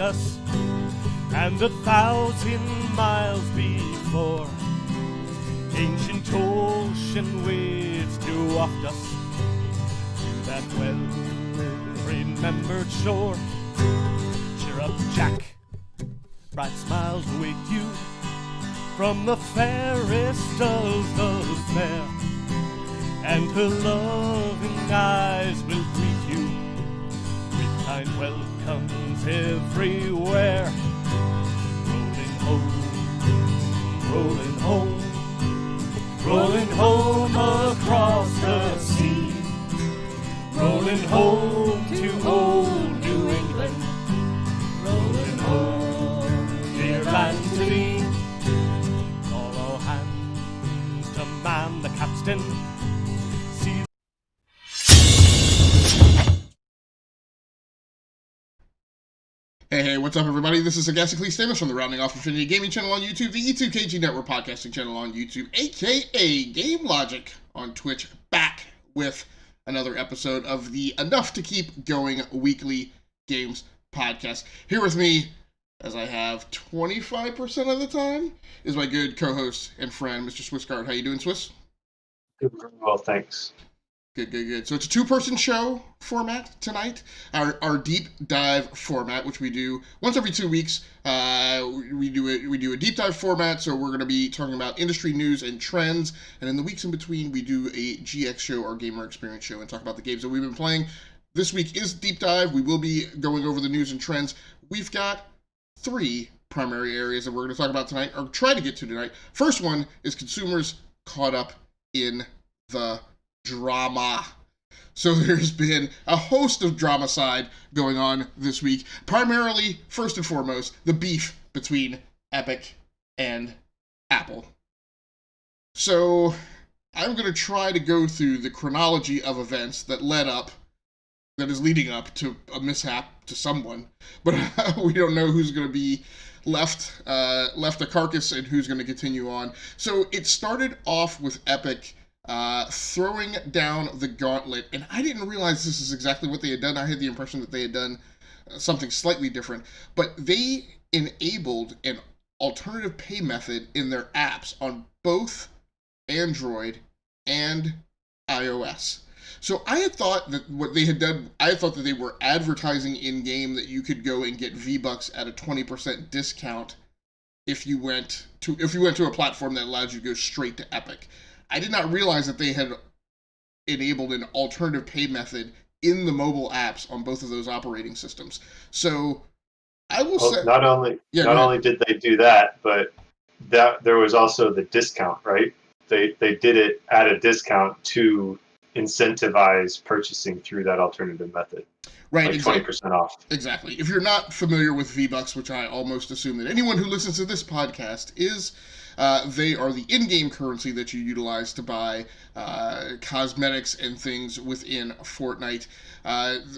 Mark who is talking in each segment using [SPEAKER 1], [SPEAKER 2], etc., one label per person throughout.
[SPEAKER 1] us, and 1,000 miles before, ancient ocean waves do waft us to that well-remembered shore. Cheer up, Jack, bright smiles await you from the fairest of the fair, and her loving eyes will greet you with kind welcomes everywhere. Rolling home, rolling home, rolling home across the sea, rolling home to old New England, rolling home, dear land to me. Call all hands to man the capstan. See.
[SPEAKER 2] Hey, what's up, everybody? This is Agasically Stamus from the Rounding Off Infinity Gaming channel on YouTube, the E2KG Network podcasting channel on YouTube, aka Game Logic on Twitch, back with another episode of the Enough to Keep Going weekly games podcast. Here with me, as I have 25% of the time, is my good co-host and friend, Mr. Swissguard. How you doing, Swiss?
[SPEAKER 3] Doing very well, thanks.
[SPEAKER 2] Good. So it's a two-person show format tonight. Our deep dive format, which we do once every 2 weeks. We do a deep dive format, so we're going to be talking about industry news and trends. And in the weeks in between, we do a GX show, our gamer experience show, and talk about the games that we've been playing. This week is deep dive. We will be going over the news and trends. We've got 3 primary areas that we're going to talk about tonight, or try to get to tonight. First one is consumers caught up in the drama. So there's been a host of dramacide going on this week. Primarily, first and foremost, the beef between Epic and Apple. So I'm going to try to go through the chronology of events that is leading up to a mishap to someone, but we don't know who's going to be left a carcass and who's going to continue on. So it started off with Epic throwing down the gauntlet, and I didn't realize this is exactly what they had done. I had the impression that they had done something slightly different, but they enabled an alternative pay method in their apps on both Android and iOS. So I had thought that what they had done, I thought that they were advertising in-game that you could go and get V-Bucks at a 20% discount if you went to a platform that allowed you to go straight to Epic. I did not realize that they had enabled an alternative pay method in the mobile apps on both of those operating systems. So I will say,
[SPEAKER 3] not only did they do that, but that there was also the discount, right? They did it at a discount to incentivize purchasing through that alternative method.
[SPEAKER 2] Right,
[SPEAKER 3] like
[SPEAKER 2] exactly.
[SPEAKER 3] 20% off.
[SPEAKER 2] Exactly. If you're not familiar with V-Bucks, which I almost assume that anyone who listens to this podcast is, they are the in-game currency that you utilize to buy cosmetics and things within Fortnite.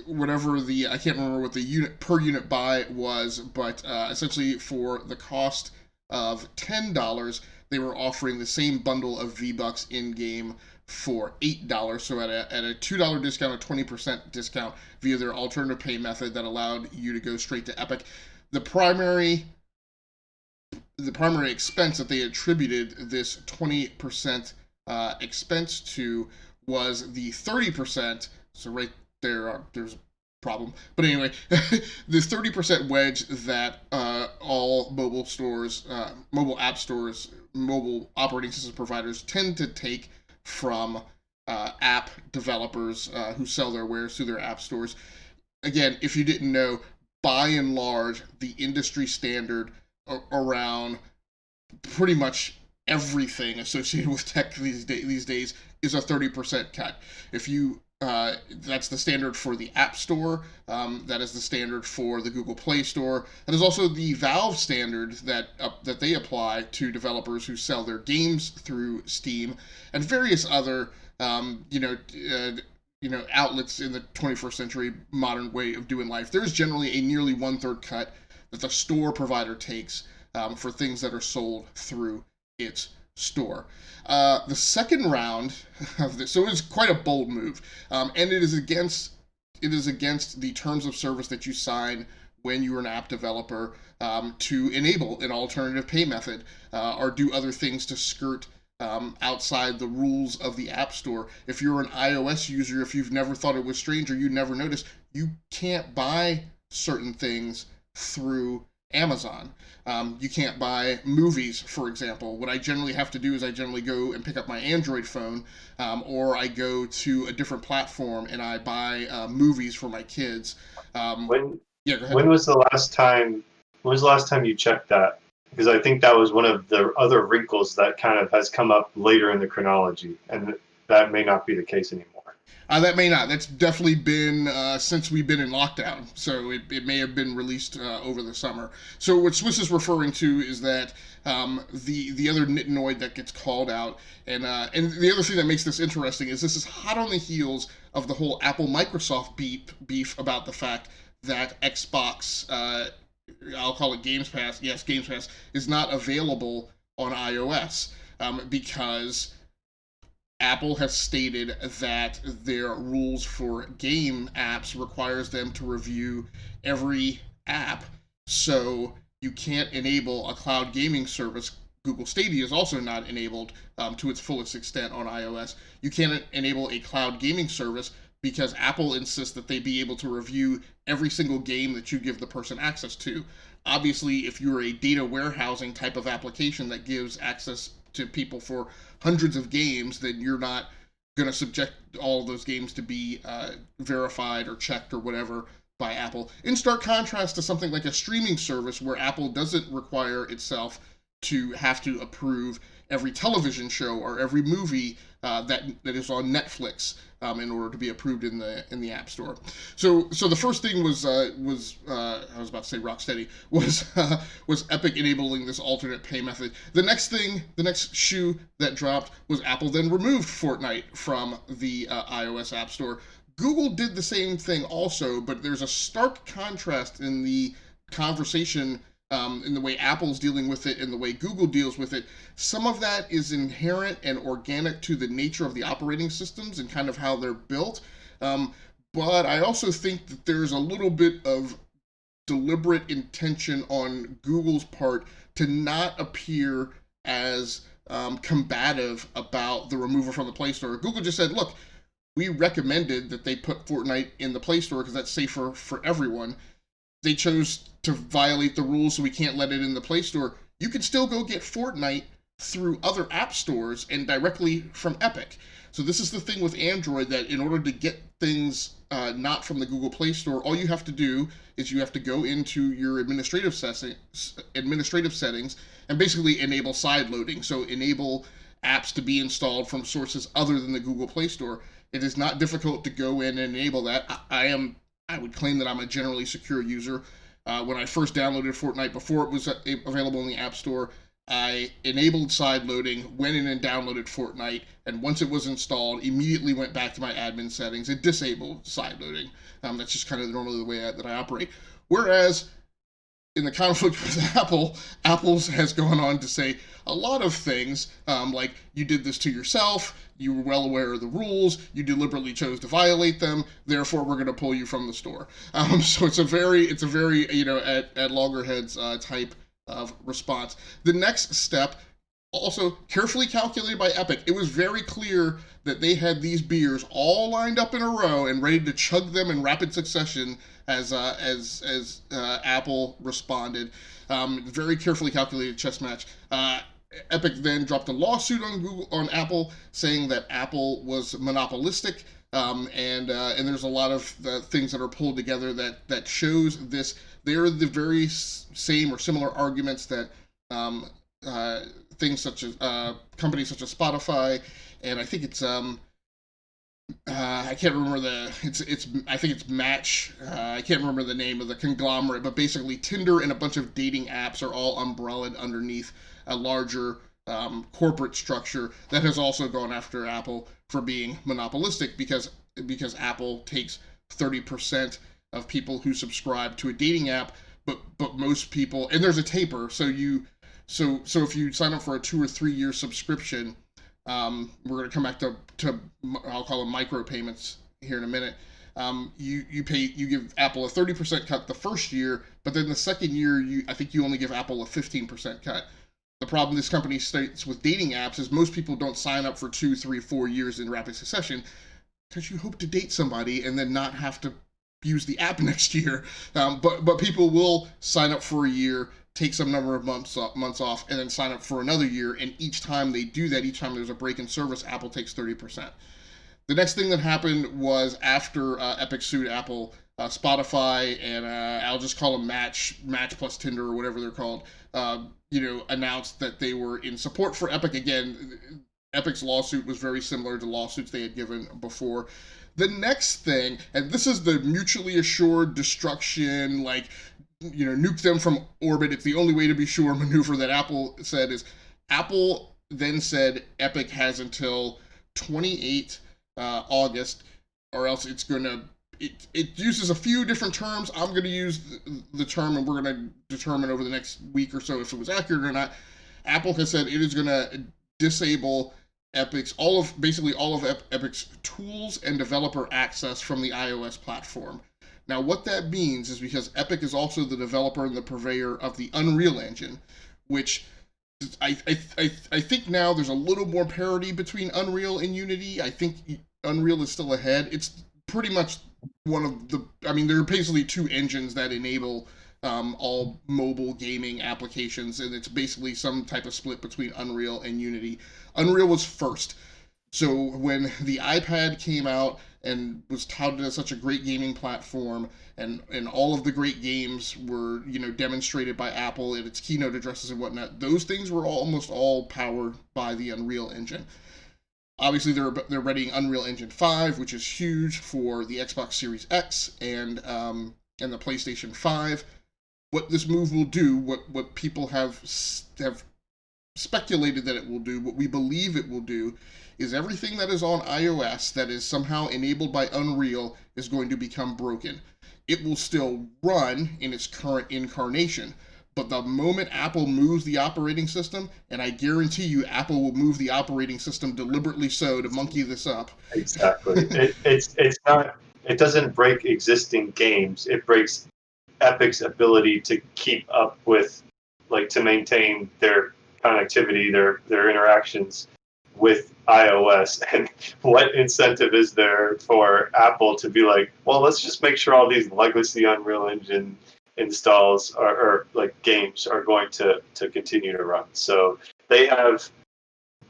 [SPEAKER 2] Whatever I can't remember what the per unit buy was, but essentially for the cost of $10, they were offering the same bundle of V-Bucks in-game for $8, so at a $2 discount, a 20% discount via their alternative pay method that allowed you to go straight to Epic. The primary expense that they attributed this 20% expense to was the 30%. So right there, there's a problem. But anyway, the 30% wedge that all mobile stores, mobile app stores, mobile operating system providers tend to take from app developers who sell their wares through their app stores. Again, if you didn't know, by and large, the industry standard around pretty much everything associated with tech these days is a 30% cut. If you that's the standard for the App Store. That is the standard for the Google Play Store. That is also the Valve standard that they apply to developers who sell their games through Steam, and various other outlets in the 21st century modern way of doing life. There is generally a nearly 1/3 cut that the store provider takes for things that are sold through its store. The second round of this, so it is quite a bold move, and it is against the terms of service that you sign when you're an app developer to enable an alternative pay method or do other things to skirt outside the rules of the App Store. If you're an iOS user, if you've never thought it was strange or you never noticed, you can't buy certain things through Amazon. You can't buy movies, for example. What I generally have to do is I generally go and pick up my Android phone, or I go to a different platform and I buy movies for my kids.
[SPEAKER 3] When
[SPEAKER 2] Yeah, go ahead.
[SPEAKER 3] when was the last time? When was the last time you checked that? Because I think that was one of the other wrinkles that kind of has come up later in the chronology, and that may not be the case anymore.
[SPEAKER 2] That may not. That's definitely been since we've been in lockdown. So it may have been released over the summer. So what Swiss is referring to is that the other nitinoid that gets called out, and the other thing that makes this interesting is this is hot on the heels of the whole Apple Microsoft beef about the fact that Xbox, I'll call it Games Pass, yes, Games Pass, is not available on iOS because Apple has stated that their rules for game apps requires them to review every app. So you can't enable a cloud gaming service. Google Stadia is also not enabled to its fullest extent on iOS. You can't enable a cloud gaming service because Apple insists that they be able to review every single game that you give the person access to. Obviously, if you're a data warehousing type of application that gives access to people for hundreds of games, then you're not going to subject all of those games to be verified or checked or whatever by Apple. In stark contrast to something like a streaming service where Apple doesn't require itself to have to approve every television show or every movie that is on Netflix in order to be approved in the App Store. So the first thing was I was about to say Rocksteady was Epic enabling this alternate pay method. The next shoe that dropped was Apple then removed Fortnite from the iOS App Store. Google did the same thing also, but there's a stark contrast in the conversation in the way Apple's dealing with it and the way Google deals with it. Some of that is inherent and organic to the nature of the operating systems and kind of how they're built. But I also think that there's a little bit of deliberate intention on Google's part to not appear as combative about the removal from the Play Store. Google just said, look, we recommended that they put Fortnite in the Play Store because that's safer for everyone. They chose to violate the rules, so we can't let it in the Play Store. You can still go get Fortnite through other app stores and directly from Epic. So this is the thing with Android, that in order to get things not from the Google Play Store, all you have to do is you have to go into your administrative settings and basically enable side loading. So enable apps to be installed from sources other than the Google Play Store. It is not difficult to go in and enable that. I would claim that I'm a generally secure user. When I first downloaded Fortnite before it was available in the App Store, I enabled side loading, went in and downloaded Fortnite, and once it was installed, immediately went back to my admin settings and disabled side loading. That's just kind of normally the way that I operate. Whereas in the conflict with Apple's has gone on to say a lot of things, like you did this to yourself, you were well aware of the rules, you deliberately chose to violate them, therefore we're going to pull you from the store. So it's a very at loggerheads type of response. The next step, also carefully calculated by Epic. It was very clear that they had these beers all lined up in a row and ready to chug them in rapid succession as Apple responded. Very carefully calculated chess match. Epic then dropped a lawsuit on Apple, saying that Apple was monopolistic, and there's a lot of things that are pulled together that shows this. They're the very same or similar arguments that things such as companies such as Spotify, and I think it's I can't remember I think it's Match. I can't remember the name of the conglomerate, but basically Tinder and a bunch of dating apps are all umbrellaed underneath a larger corporate structure that has also gone after Apple for being monopolistic because Apple takes 30% of people who subscribe to a dating app, but most people, and there's a taper, so if you sign up for a 2 or 3 year subscription, we're going to come back to I'll call them micro payments here in a minute. you give Apple a 30% cut the first year, but then the second year I think you only give Apple a 15% cut. The problem this company states with dating apps is most people don't sign up for 2, 3, 4 years in rapid succession because you hope to date somebody and then not have to use the app next year. But people will sign up for a year, take some number of months off, and then sign up for another year. And each time they do that, each time there's a break in service, Apple takes 30%. The next thing that happened was after Epic sued Apple, Spotify and I'll just call them Match plus Tinder or whatever they're called, announced that they were in support for Epic again. Epic's lawsuit was very similar to lawsuits they had given before. The next thing, and this is the mutually assured destruction, nuke them from orbit, it's the only way to be sure maneuver that Apple said, is Apple then said Epic has until 28 August, or else it's going to, it uses a few different terms. I'm going to use the term, and we're going to determine over the next week or so if it was accurate or not. Apple has said it is going to disable all of Epic's tools and developer access from the iOS platform. Now, what that means is because Epic is also the developer and the purveyor of the Unreal Engine, which I think now there's a little more parity between Unreal and Unity. I think Unreal is still ahead. It's pretty much there are basically two engines that enable all mobile gaming applications, and it's basically some type of split between Unreal and Unity. Unreal was first. So when the iPad came out and was touted as such a great gaming platform, and all of the great games were, demonstrated by Apple in its keynote addresses and whatnot, those things were almost all powered by the Unreal Engine. Obviously, they're readying Unreal Engine 5, which is huge for the Xbox Series X and the PlayStation 5. What this move will do, what people have speculated that it will do, what we believe it will do, is everything that is on iOS that is somehow enabled by Unreal is going to become broken. It will still run in its current incarnation, but the moment Apple moves the operating system, and I guarantee you Apple will move the operating system deliberately so to monkey this up.
[SPEAKER 3] Exactly. It's not. It doesn't break existing games. It breaks Epic's ability to keep up with, to maintain their connectivity, their interactions with iOS. And what incentive is there for Apple to be like, well, let's just make sure all these legacy Unreal Engine installs or games are going to continue to run? So they are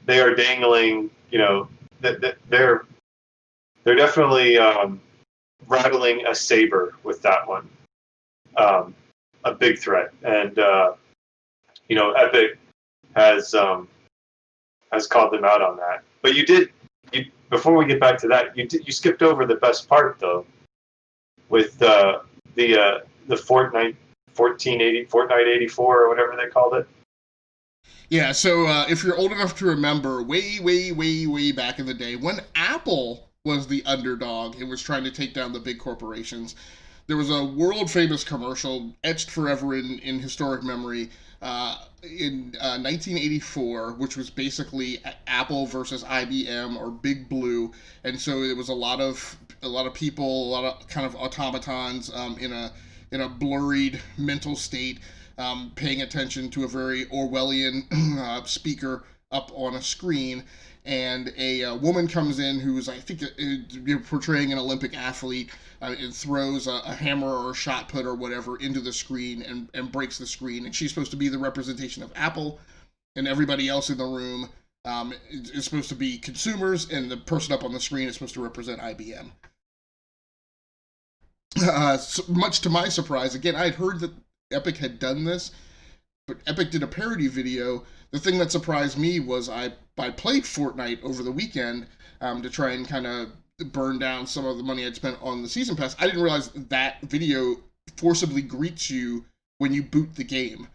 [SPEAKER 3] dangling, they're definitely rattling a saber with that one. A big threat. And Epic has called them out on that. But before we get back to that, you skipped over the best part though, with the Fortnite 84 or whatever they called it.
[SPEAKER 2] Yeah, so if you're old enough to remember, way back in the day, when Apple was the underdog and was trying to take down the big corporations, there was a world-famous commercial etched forever in historic memory in 1984, which was basically Apple versus IBM or Big Blue, and so it was a lot of people, a lot of kind of automatons in a blurred mental state, paying attention to a very Orwellian speaker up on a screen. And a woman comes in who's, I think, portraying an Olympic athlete, and throws a hammer or a shot put or whatever into the screen and breaks the screen. And she's supposed to be the representation of Apple, and everybody else in the room is supposed to be consumers, and the person up on the screen is supposed to represent IBM. So much to my surprise, again, I had heard that Epic had done this, but Epic did a parody video. The thing that surprised me was I played Fortnite over the weekend to try and kind of burn down some of the money I'd spent on the season pass. I didn't realize that video forcibly greets you when you boot the game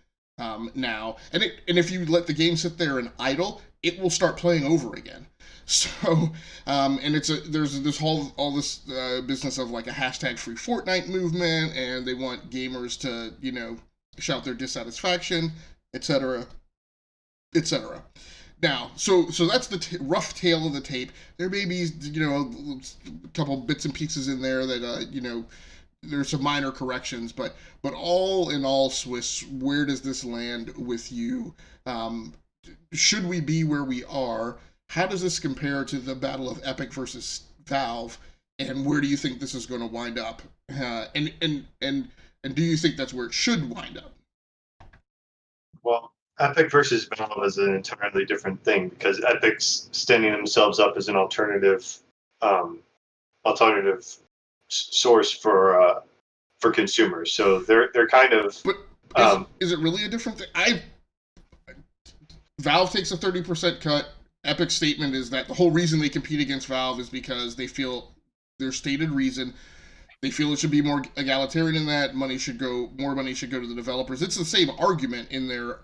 [SPEAKER 2] now, and if you let the game sit there and idle, it will start playing over again. So, and there's this all this business of like a hashtag free Fortnite movement, and they want gamers to shout their dissatisfaction, etc., etc. Now, so that's the rough tale of the tape. There may be, a couple bits and pieces in there that, there's some minor corrections, but all in all, Swiss, where does this land with you? Should we be where we are? How does this compare to the battle of Epic versus Valve? And where do you think this is going to wind up? And do you think that's where it should wind up?
[SPEAKER 3] Well, Epic versus Valve is an entirely different thing because Epic's standing themselves up as an alternative source for consumers. So they're kind of.
[SPEAKER 2] But is it really a different thing? Valve takes a 30% cut. Epic's statement is that the whole reason they compete against Valve is because they feel their stated reason. They feel it should be more egalitarian in that more money should go to the developers. It's the same argument in their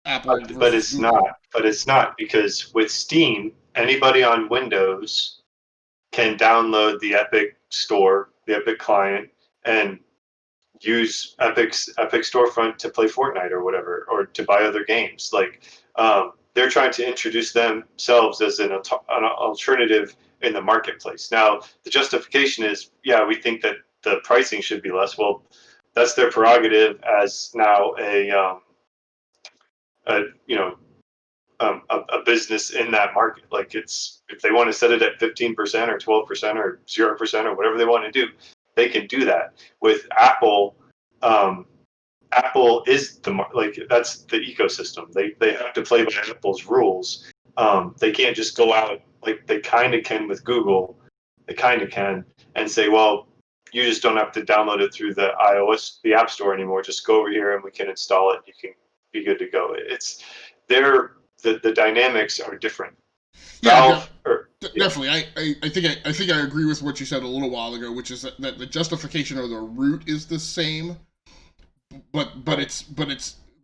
[SPEAKER 2] Apple.
[SPEAKER 3] But it's
[SPEAKER 2] Google.
[SPEAKER 3] not. But it's not because with Steam, anybody on Windows can download the Epic Store, the Epic client, and use Epic storefront to play Fortnite or whatever, or to buy other games. Like they're trying to introduce themselves as an alternative in the marketplace. Now, the justification is, yeah, we think that the pricing should be less. Well, that's their prerogative as now a business in that market. Like it's if they want to set it at 15% or 12% or 0% or whatever they want to do, they can do that. With Apple, Apple is that's the ecosystem. They have to play by Apple's rules. They can't just go out like they kind of can with Google. They kind of can and say, well, you just don't have to download it through the the App Store anymore. Just go over here and we can install it. You can be good to go. It's the dynamics are different.
[SPEAKER 2] Yeah, definitely. I think I agree with what you said a little while ago, which is that the justification or the root is the same, but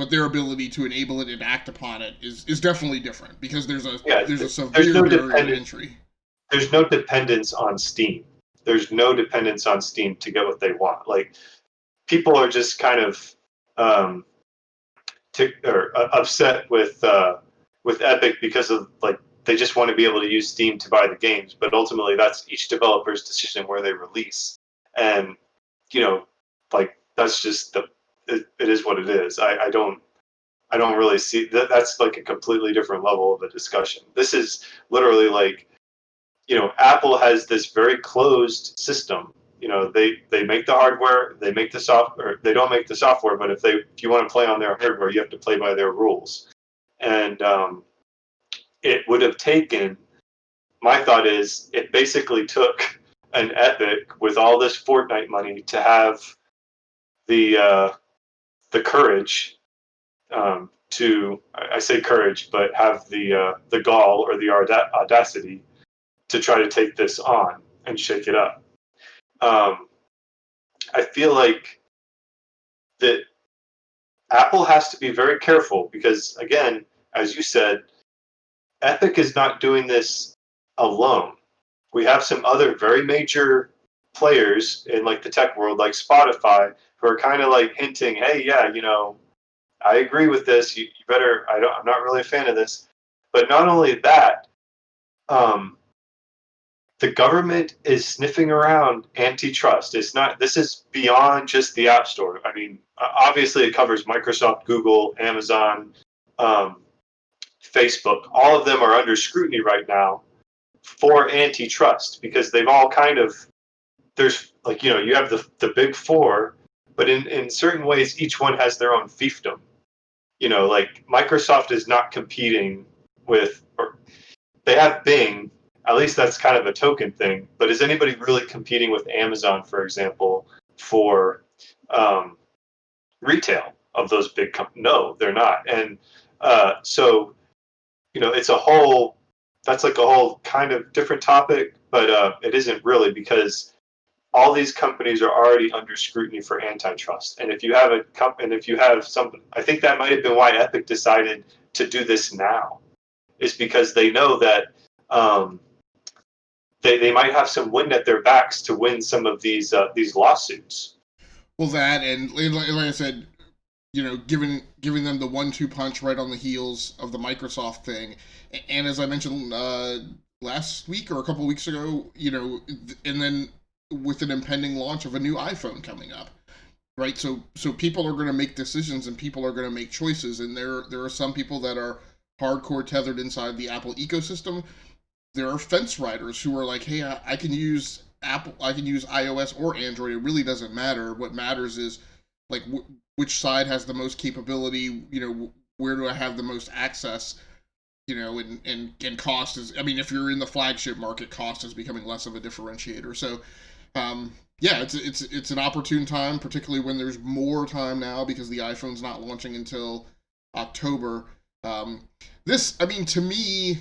[SPEAKER 2] their ability to enable it and act upon it is definitely different because there's a severe barrier to entry.
[SPEAKER 3] There's no dependence on Steam. There's no dependence on Steam to get what they want. Like people are just kind of upset with Epic because of like they just want to be able to use Steam to buy the games, but ultimately that's each developer's decision where they release. And like that's just it is what it is. I don't really see that. That's like a completely different level of a discussion. This is literally like, Apple has this very closed system. They make the hardware, they make the software. They don't make the software, but if you want to play on their hardware, you have to play by their rules. And it would have taken. My thought is, it basically took an Epic with all this Fortnite money to have the courage to. I say courage, but have the gall or the audacity to try to take this on and shake it up. I feel like that Apple has to be very careful because, again, as you said, Epic is not doing this alone. We have some other very major players in like the tech world, like Spotify, who are kind of like hinting, "Hey, yeah, I agree with this. You better. I'm not really a fan of this." But not only that, the government is sniffing around antitrust. This is beyond just the App Store. I mean, obviously it covers Microsoft, Google, Amazon, Facebook. All of them are under scrutiny right now for antitrust because they've all kind of, there's like, you have the big four, but in certain ways, each one has their own fiefdom. Like Microsoft is not competing with, or they have Bing. At least that's kind of a token thing. But is anybody really competing with Amazon, for example, for retail of those big companies? No, they're not. And so, it's that's like a whole kind of different topic, but it isn't really because all these companies are already under scrutiny for antitrust. And if you have I think that might have been why Epic decided to do this now, is because they know that they might have some wind at their backs to win some of these lawsuits.
[SPEAKER 2] Well, that and like I said, giving them the 1-2 punch right on the heels of the Microsoft thing. And as I mentioned last week or a couple weeks ago, and then with an impending launch of a new iPhone coming up, right? So people are going to make decisions and people are going to make choices, and there are some people that are hardcore tethered inside the Apple ecosystem. There are fence riders who are like, hey, I can use Apple, I can use iOS or Android. It really doesn't matter. What matters is like which side has the most capability. Where do I have the most access? And cost is. I mean, if you're in the flagship market, cost is becoming less of a differentiator. So, yeah, it's an opportune time, particularly when there's more time now because the iPhone's not launching until October. I mean, to me,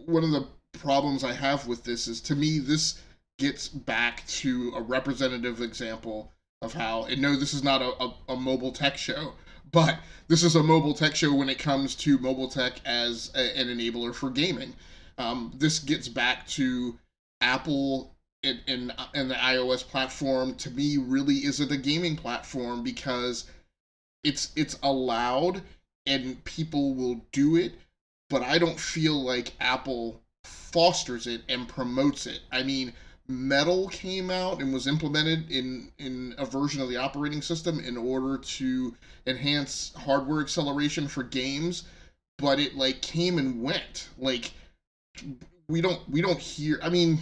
[SPEAKER 2] one of the problems I have with this is, to me, this gets back to a representative example of how, and no, this is not a mobile tech show, but this is a mobile tech show when it comes to mobile tech as an enabler for gaming. This gets back to Apple and the iOS platform, to me, really isn't a gaming platform because it's allowed and people will do it, but I don't feel like Apple fosters it and promotes it. I mean, Metal came out and was implemented in a version of the operating system in order to enhance hardware acceleration for games, but it like came and went. Like we don't hear. I mean,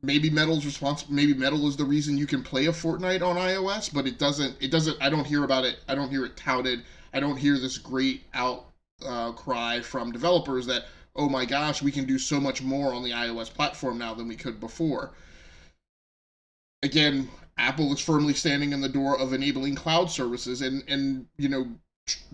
[SPEAKER 2] maybe Metal's responsible. Maybe Metal is the reason you can play a Fortnite on iOS, but it doesn't. It doesn't. I don't hear about it. I don't hear it touted. I don't hear this great outcry from developers that, oh my gosh, we can do so much more on the iOS platform now than we could before. Again, Apple is firmly standing in the door of enabling cloud services, and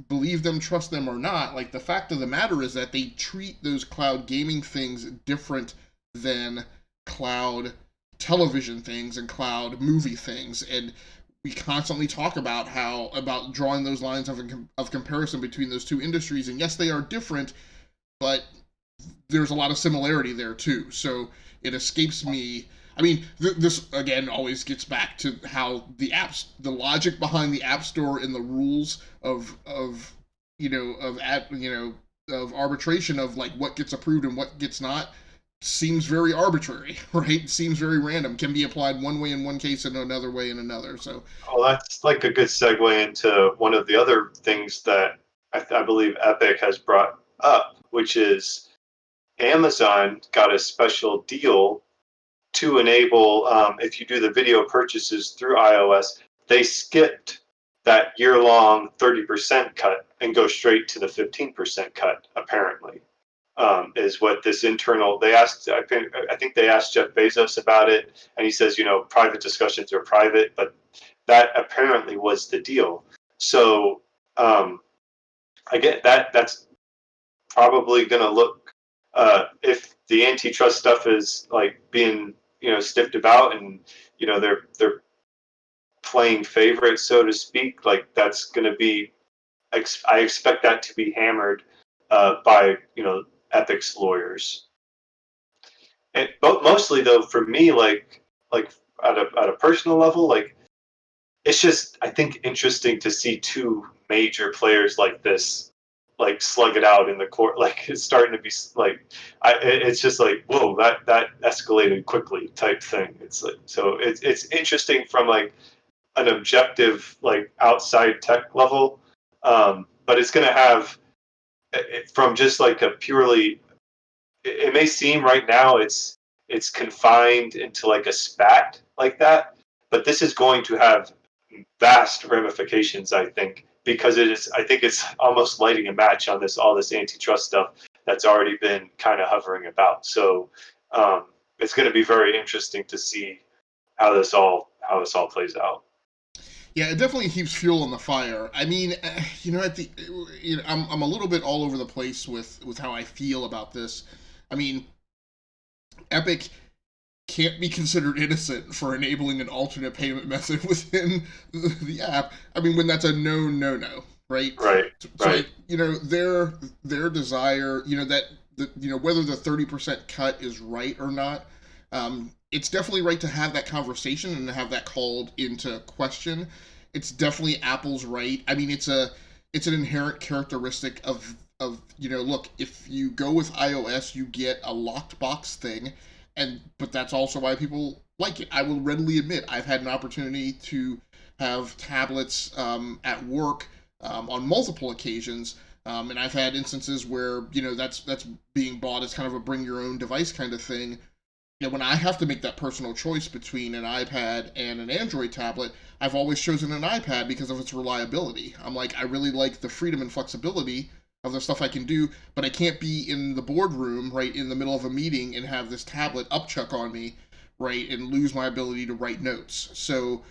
[SPEAKER 2] believe them, trust them or not, like the fact of the matter is that they treat those cloud gaming things different than cloud television things and cloud movie things. And we constantly talk about about drawing those lines of comparison between those two industries, and yes, they are different, but there's a lot of similarity there too. So it escapes me. I mean, this again always gets back to how the logic behind the App Store and the rules of arbitration of like what gets approved and what gets not seems very arbitrary, right? Seems very random. Can be applied one way in one case and another way in another. So,
[SPEAKER 3] well, that's like a good segue into one of the other things that I believe Epic has brought up, which is Amazon got a special deal to enable, if you do the video purchases through iOS, they skipped that year-long 30% cut and go straight to the 15% cut, apparently. Is what this internal, they asked, I think they asked Jeff Bezos about it, and he says, private discussions are private, but that apparently was the deal. So I get that's probably going to look, if the antitrust stuff is like being, sniffed about, and, they're playing favorite, so to speak, like that's going to be, I expect that to be hammered by, Epic's lawyers. But mostly though, for me, like at a personal level, like it's just, I think, interesting to see two major players like this like slug it out in the court. Like it's starting to be like, it's just like, whoa, that escalated quickly type thing. It's like, so it's interesting from like an objective, like outside tech level, but it's going to have, from just like a purely, it may seem right now it's confined into like a spat like that, but this is going to have vast ramifications, I think, because I think it's almost lighting a match on all this antitrust stuff that's already been kind of hovering about. So it's going to be very interesting to see how this all plays out.
[SPEAKER 2] Yeah, it definitely heaps fuel on the fire. I mean, I'm a little bit all over the place with how I feel about this. I mean, Epic can't be considered innocent for enabling an alternate payment method within the app. I mean, when that's a no, right?
[SPEAKER 3] Right.
[SPEAKER 2] So
[SPEAKER 3] right.
[SPEAKER 2] Their desire, whether the 30% cut is right or not, it's definitely right to have that conversation and to have that called into question. it's definitely Apple's right. I mean, it's an inherent characteristic of look, if you go with iOS, you get a locked box thing, but that's also why people like it. I will readily admit I've had an opportunity to have tablets at work on multiple occasions. And I've had instances where that's being bought as kind of a bring your own device kind of thing. When I have to make that personal choice between an iPad and an Android tablet, I've always chosen an iPad because of its reliability. I'm like, I really like the freedom and flexibility of the stuff I can do, but I can't be in the boardroom, right, in the middle of a meeting and have this tablet upchuck on me, right, and lose my ability to write notes. So,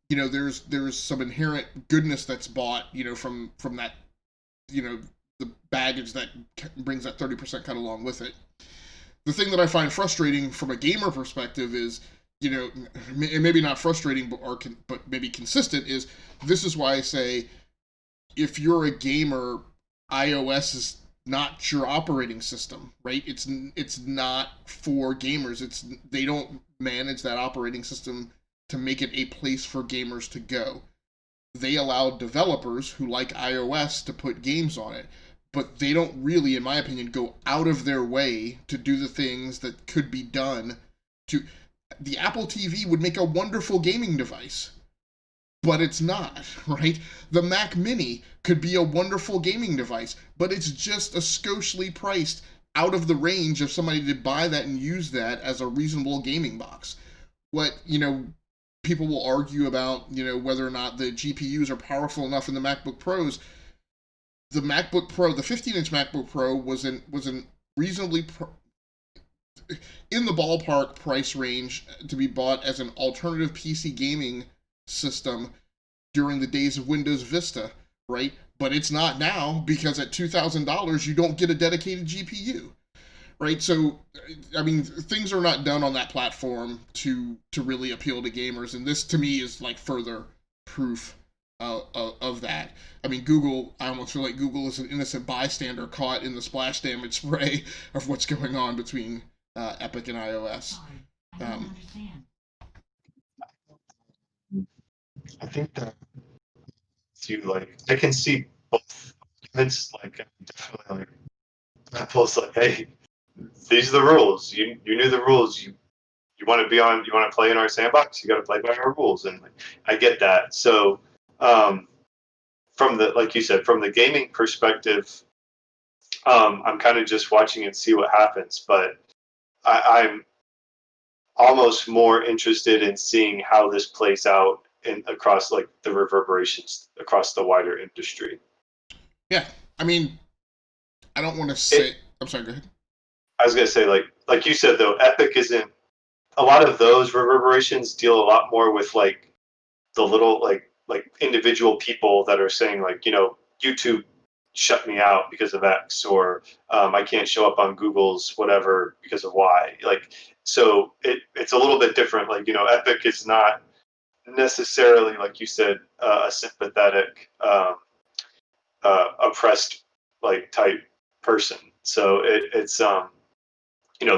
[SPEAKER 2] there's some inherent goodness that's bought, from that, the baggage that brings that 30% cut along with it. The thing that I find frustrating from a gamer perspective is, and maybe not frustrating, but maybe consistent, is this is why I say if you're a gamer, iOS is not your operating system, right? It's not for gamers. They don't manage that operating system to make it a place for gamers to go. They allow developers who like iOS to put games on it, but they don't really, in my opinion, go out of their way to do the things that could be done to. The Apple TV would make a wonderful gaming device, but it's not, right? The Mac Mini could be a wonderful gaming device, but it's just a skoshly priced out of the range of somebody to buy that and use that as a reasonable gaming box. What, people will argue about, whether or not the GPUs are powerful enough in the MacBook Pros. The MacBook Pro, the 15-inch MacBook Pro was in reasonably in the ballpark price range to be bought as an alternative PC gaming system during the days of Windows Vista, right? But it's not now because at $2,000 you don't get a dedicated GPU, right? So, I mean, things are not done on that platform to really appeal to gamers, and this to me is like further proof of that. I mean, Google, I almost feel like Google is an innocent bystander caught in the splash damage spray of what's going on between Epic and iOS.
[SPEAKER 4] Sorry, I don't
[SPEAKER 2] Um,
[SPEAKER 4] understand.
[SPEAKER 3] I think that I can see both arguments. Like, definitely, like Apple's like, hey, these are the rules. You knew the rules. You want to you want to play in our sandbox. You got to play by our rules, and like, I get that. So, from the like you said, from the gaming perspective, I'm kind of just watching and see what happens. But I'm almost more interested in seeing how this plays out across like the reverberations across the wider industry.
[SPEAKER 2] yeah, I mean, I don't want to say. I'm sorry. Go ahead.
[SPEAKER 3] I was gonna say like you said though, Epic isn't a lot of those reverberations deal a lot more with like the little like individual people that are saying like YouTube shut me out because of X or I can't show up on Google's whatever because of Y. Like so it's a little bit different. Like Epic is not necessarily like you said a sympathetic oppressed like type person. So it's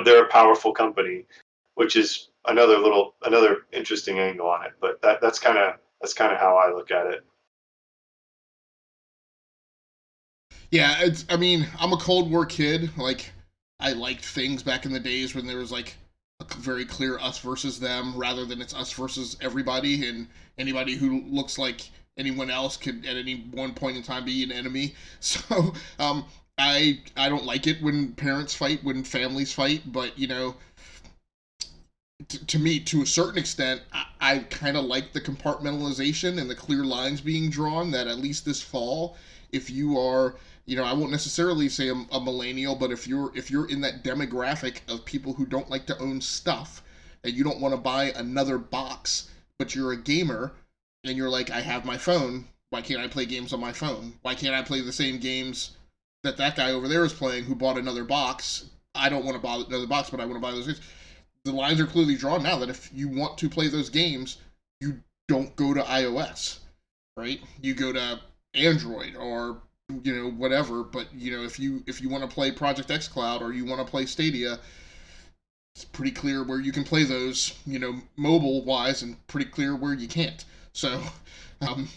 [SPEAKER 3] they're a powerful company, which is another interesting angle on it. But that's kind of how I look at it.
[SPEAKER 2] Yeah, I mean, I'm a Cold War kid. Like, I liked things back in the days when there was like a very clear us versus them, rather than it's us versus everybody, and anybody who looks like anyone else could at any one point in time be an enemy. So, I don't like it when parents fight, when families fight, but to me, to a certain extent, I kind of like the compartmentalization and the clear lines being drawn. That at least this fall, if you are, I won't necessarily say a millennial, but if you're in that demographic of people who don't like to own stuff, and you don't want to buy another box, but you're a gamer, and you're like, I have my phone. Why can't I play games on my phone? Why can't I play the same games that guy over there is playing who bought another box? I don't want to buy another box, but I want to buy those games. The lines are clearly drawn now that if you want to play those games, you don't go to iOS, right? You go to Android or whatever. But if you want to play Project X Cloud or you want to play Stadia, it's pretty clear where you can play those, mobile wise, and pretty clear where you can't. So, um,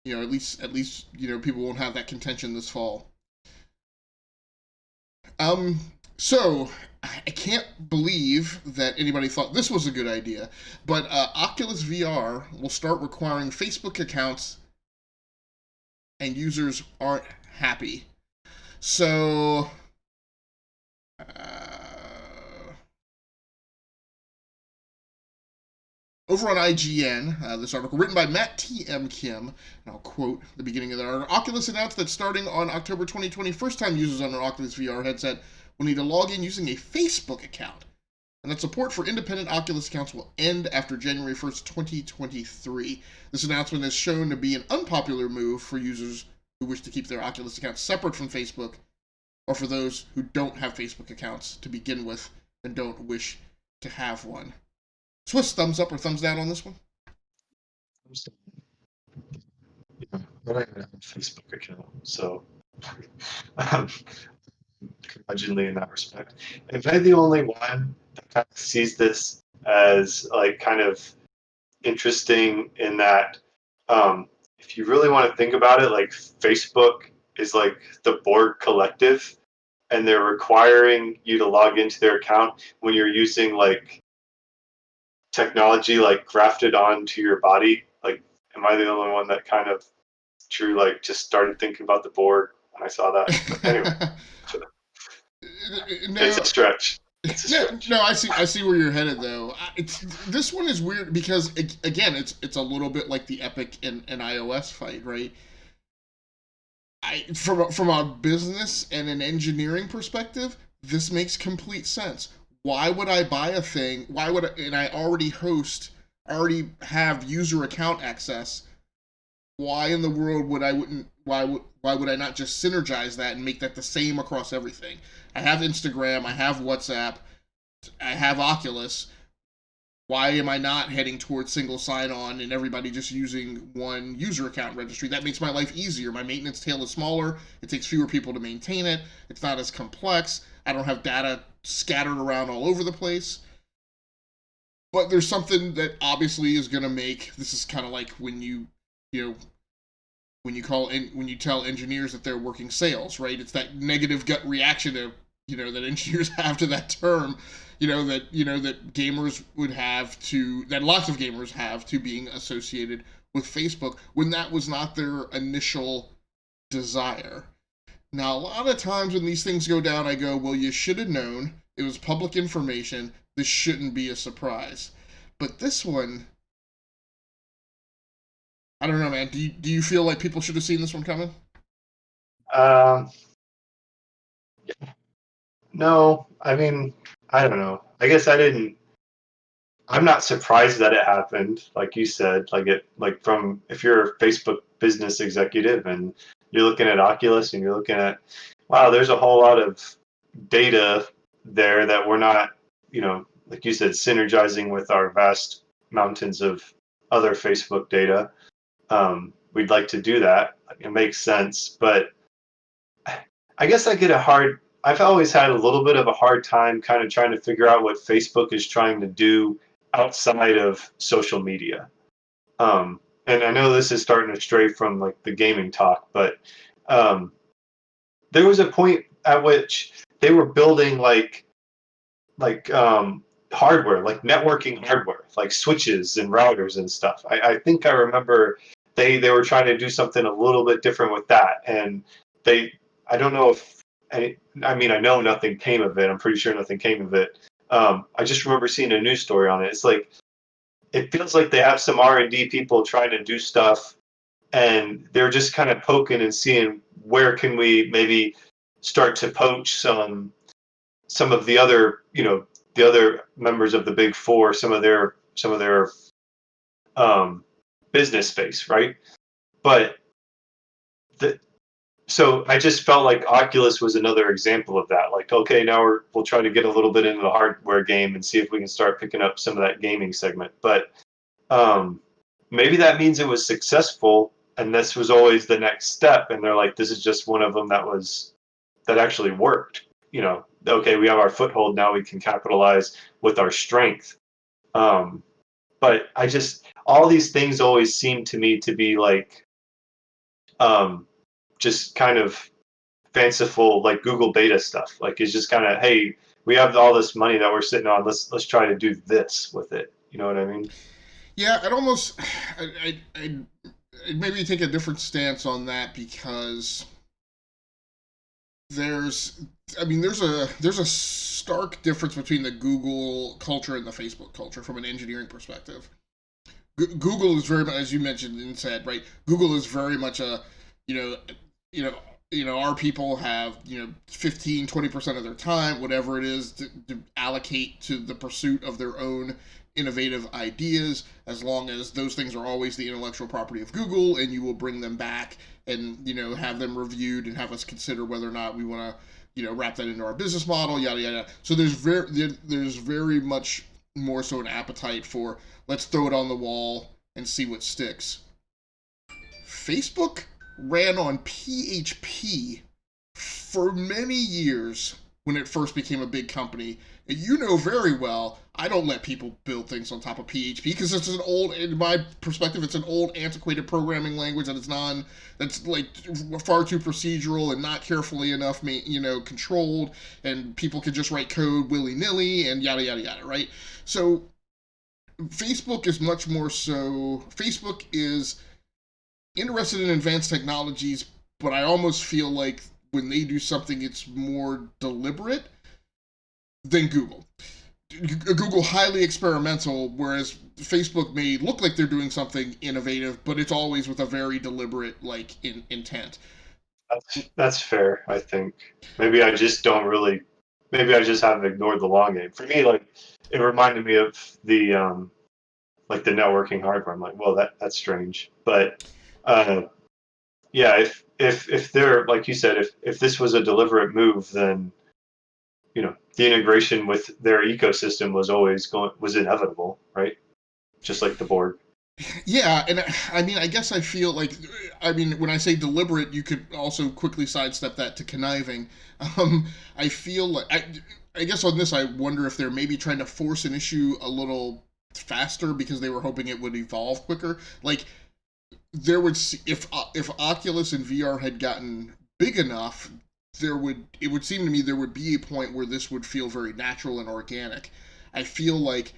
[SPEAKER 2] at least people won't have that contention this fall. Um, so I can't believe that anybody thought this was a good idea, but Oculus VR will start requiring Facebook accounts, and users aren't happy. So, over on IGN, this article written by Matt T.M. Kim, and I'll quote the beginning of the article. Oculus announced that starting on October 2020, first-time users on an Oculus VR headset will need to log in using a Facebook account, and that support for independent Oculus accounts will end after January 1st, 2023. This announcement is shown to be an unpopular move for users who wish to keep their Oculus accounts separate from Facebook, or for those who don't have Facebook accounts to begin with and don't wish to have one. Swiss, thumbs up or thumbs down on this one?
[SPEAKER 3] Yeah, I don't even have a Facebook account, so I'm curmudgeonly in that respect. Am I the only one that kind of sees this as like kind of interesting in that if you really want to think about it, like Facebook is like the Borg collective, and they're requiring you to log into their account when you're using like technology like grafted onto your body. Like, am I the only one that kind of like just started thinking about the Borg when I saw that? But anyway, it's a stretch.
[SPEAKER 2] No, I see where you're headed though. This one is weird because again, it's a little bit like the Epic and iOS fight, right? From a business and an engineering perspective, this makes complete sense. Why would I buy a thing? And I already have user account access. Why in the world why would I not just synergize that and make that the same across everything? I have Instagram, I have WhatsApp, I have Oculus. Why am I not heading towards single sign-on and everybody just using one user account registry? That makes my life easier. My maintenance tail is smaller. It takes fewer people to maintain it. It's not as complex. I don't have data scattered around all over the place. But there's something that obviously is going to make this is kind of like when you tell engineers that they're working sales, right? It's that negative gut reaction to that engineers have to that term, that gamers would have to, that lots of gamers have to being associated with Facebook when that was not their initial desire. Now, a lot of times when these things go down, I go, well, you should have known. It was public information. This shouldn't be a surprise. But this one, I don't know, man. Do you feel like people should have seen this one coming?
[SPEAKER 3] No, I mean, I don't know. I guess I didn't. I'm not surprised that it happened, like you said. From if you're a Facebook business executive and you're looking at Oculus and you're looking at, wow, there's a whole lot of data there that we're not, like you said, synergizing with our vast mountains of other Facebook data. We'd like to do that. It makes sense, but I guess I've always had a little bit of a hard time kind of trying to figure out what Facebook is trying to do outside of social media. And I know this is starting to stray from like the gaming talk, but there was a point at which they were building hardware, like networking hardware, like switches and routers and stuff. I think I remember they were trying to do something a little bit different with that, and I don't know if I mean I know nothing came of it. I'm pretty sure nothing came of it. I just remember seeing a news story on it. It's like it feels like they have some R&D people trying to do stuff, and they're just kind of poking and seeing where can we maybe start to poach some of the other the other members of the big four, some of their business space, right? But so I just felt like Oculus was another example of that. Like, okay, now we'll try to get a little bit into the hardware game and see if we can start picking up some of that gaming segment. But maybe that means it was successful, and this was always the next step. And they're like, this is just one of them that actually worked. Okay, we have our foothold now. We can capitalize with our strength. But all these things always seem to me to be like just kind of fanciful, like Google beta stuff. Like it's just kind of, hey, we have all this money that we're sitting on. Let's try to do this with it. You know what I mean?
[SPEAKER 2] Yeah, I'd almost, I'd maybe take a different stance on that because there's, there's a stark difference between the Google culture and the Facebook culture from an engineering perspective. Google is very much, as you mentioned and said, right? Google is very much a, you know, you know, our people have 15-20% of their time, whatever it is, to allocate to the pursuit of their own innovative ideas, as long as those things are always the intellectual property of Google, and you will bring them back and have them reviewed and have us consider whether or not we want to wrap that into our business model, yada yada. So there's very much more so an appetite for, let's throw it on the wall and see what sticks. Facebook ran on PHP for many years when it first became a big company. And you know very well, I don't let people build things on top of PHP because it's an old, in my perspective, it's an old, antiquated programming language that's like far too procedural and not carefully enough, controlled, and people can just write code willy-nilly and yada, yada, yada, right? So Facebook is much more so, Facebook is interested in advanced technologies, but I almost feel like when they do something, it's more deliberate than Google. Google highly experimental, whereas Facebook may look like they're doing something innovative, but it's always with a very deliberate intent.
[SPEAKER 3] That's fair, I think. Maybe I just don't really. Maybe I just haven't ignored the long game. For me, like it reminded me of the like the networking hardware. I'm like, well, that's strange, but yeah, if they're like you said, if this was a deliberate move, then the integration with their ecosystem was inevitable, right? Just like the board.
[SPEAKER 2] Yeah, and I guess I feel like, when I say deliberate, you could also quickly sidestep that to conniving. I feel like, I guess on this, I wonder if they're maybe trying to force an issue a little faster because they were hoping it would evolve quicker. Like, there would, if Oculus and VR had gotten big enough, it would seem to me there would be a point where this would feel very natural and organic. I feel like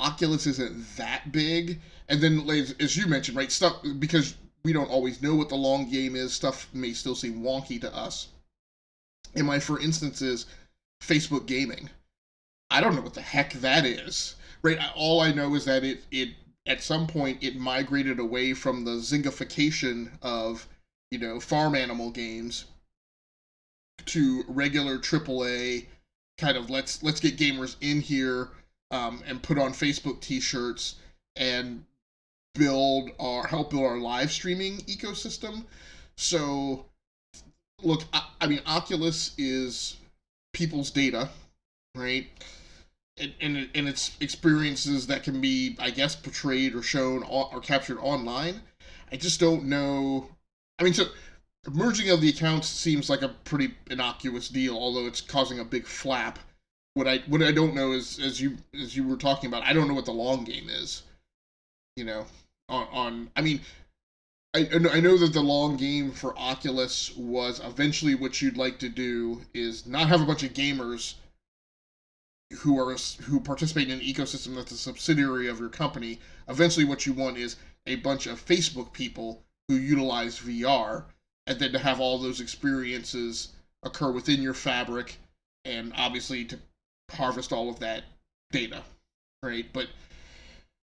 [SPEAKER 2] Oculus isn't that big, and then as you mentioned, right, stuff, because we don't always know what the long game is, stuff may still seem wonky to us. And for instance, is Facebook gaming. I don't know what the heck that is, right? All I know is that it at some point it migrated away from the Zingification of farm animal games to regular AAA kind of let's get gamers in here and put on Facebook T-shirts and help build our live streaming ecosystem. So, look, Oculus is people's data, right? And it's experiences that can be, I guess, portrayed or shown or captured online. I just don't know. So merging of the accounts seems like a pretty innocuous deal, although it's causing a big flap. What I don't know is, as you were talking about, I don't know what the long game is. I know that the long game for Oculus was eventually what you'd like to do is not have a bunch of gamers who participate in an ecosystem that's a subsidiary of your company. Eventually, what you want is a bunch of Facebook people who utilize VR, and then to have all those experiences occur within your fabric, and obviously to harvest all of that data, right? But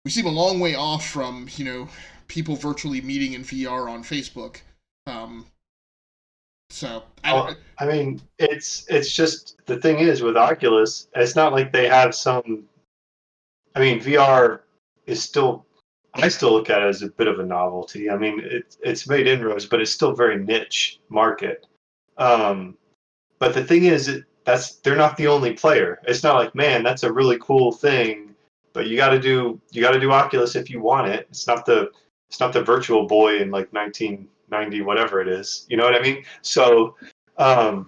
[SPEAKER 2] we seem a long way off from people virtually meeting in VR on Facebook.
[SPEAKER 3] It's just the thing is with Oculus, it's not like they have some. VR is still. I still look at it as a bit of a novelty. It's made inroads, but it's still very niche market. But the thing is, they're not the only player. It's not like, man, that's a really cool thing, but you got to do Oculus if you want it. It's not the Virtual Boy in like 1990, whatever it is. You know what I mean? So, I've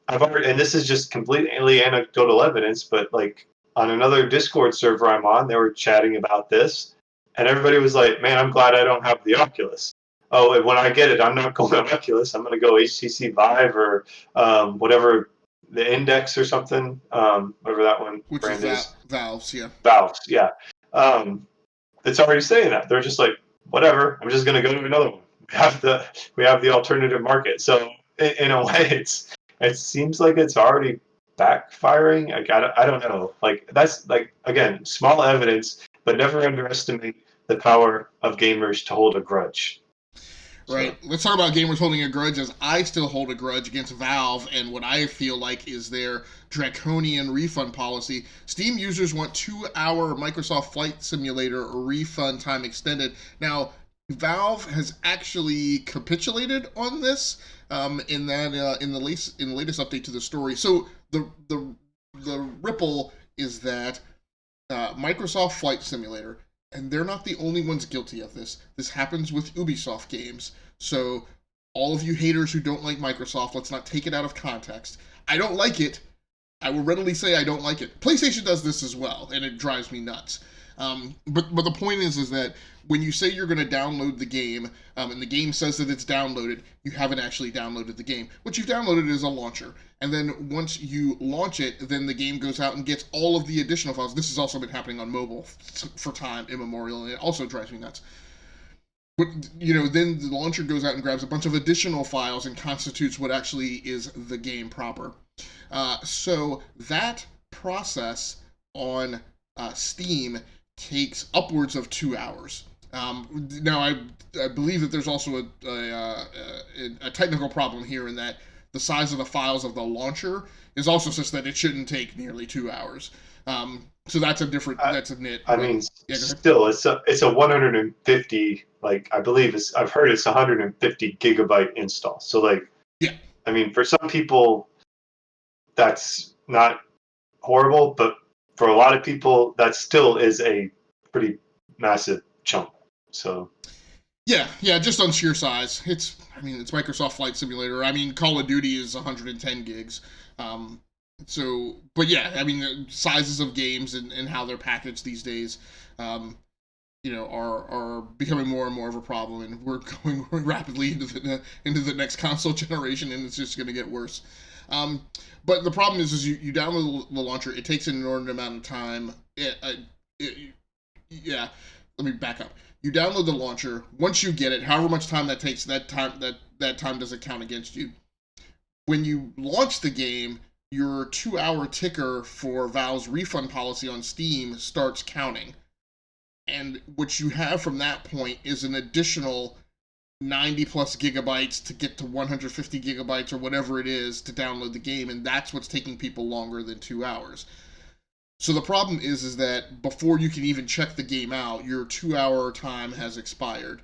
[SPEAKER 3] already, and this is just completely anecdotal evidence, but like on another Discord server I'm on, they were chatting about this, And everybody was like, man, I'm glad I don't have the Oculus. Oh, and when I get it, I'm not going to Oculus. I'm going to go HTC Vive or whatever, the Index or something, whatever that one
[SPEAKER 2] Which
[SPEAKER 3] brand is.
[SPEAKER 2] Valves, yeah.
[SPEAKER 3] Valves, yeah. It's already saying that. They're just like, whatever, I'm just going to go to another one. We have the alternative market. So in a way, it seems like it's already backfiring. Like, I don't know. Like, that's like, again, small evidence, but never underestimate the power of gamers to hold a grudge.
[SPEAKER 2] Right.
[SPEAKER 3] So.
[SPEAKER 2] Let's talk about gamers holding a grudge, as I still hold a grudge against Valve and what I feel like is their draconian refund policy. Steam users want 2-hour Microsoft Flight Simulator refund time extended. Now, Valve has actually capitulated on this in the latest update to the story. So the ripple is that Microsoft Flight Simulator, and they're not the only ones guilty of this. This happens with Ubisoft games. So, all of you haters who don't like Microsoft, let's not take it out of context. I don't like it. I will readily say I don't like it. PlayStation does this as well, and it drives me nuts. But the point is that when you say you're going to download the game, and the game says that it's downloaded, you haven't actually downloaded the game. What you've downloaded is a launcher. And then once you launch it, then the game goes out and gets all of the additional files. This has also been happening on mobile for time immemorial, and it also drives me nuts. But, then the launcher goes out and grabs a bunch of additional files and constitutes what actually is the game proper. So that process on Steam takes upwards of 2 hours. Now, I believe that there's also a technical problem here in that the size of the files of the launcher is also such that it shouldn't take nearly 2 hours. So that's that's a nit.
[SPEAKER 3] I mean, yeah, still, it's a 150, like, I believe I've heard it's 150 gigabyte install. So, like,
[SPEAKER 2] yeah,
[SPEAKER 3] I mean, for some people, that's not horrible, but for a lot of people, that still is a pretty massive chunk. So.
[SPEAKER 2] Yeah, just on sheer size. It's Microsoft Flight Simulator. I mean, Call of Duty is 110 gigs. But yeah, I mean, sizes of games and how they're packaged these days, are becoming more and more of a problem, and we're going rapidly into the next console generation, and it's just going to get worse. But the problem is you download the launcher. It takes an inordinate amount of time. Let me back up. You download the launcher. Once you get it, however much time that takes, that time doesn't count against you. When you launch the game, your 2-hour ticker for Valve's refund policy on Steam starts counting. And what you have from that point is an additional 90 plus gigabytes to get to 150 gigabytes or whatever it is to download the game, and that's what's taking people longer than 2 hours. So the problem is that before you can even check the game out, your 2-hour time has expired.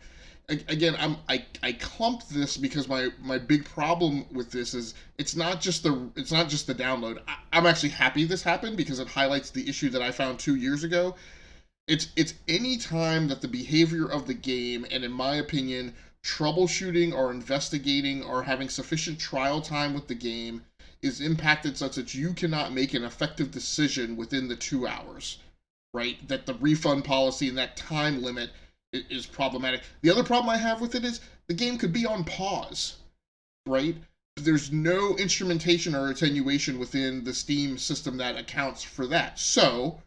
[SPEAKER 2] Again, I clump this because my big problem with this is it's not just the download. I'm actually happy this happened because it highlights the issue that I found 2 years ago. It's any time that the behavior of the game, and in my opinion, troubleshooting or investigating or having sufficient trial time with the game is impacted such that you cannot make an effective decision within the 2 hours, right? That the refund policy and that time limit is problematic. The other problem I have with it is the game could be on pause, right? There's no instrumentation or attenuation within the Steam system that accounts for that. So,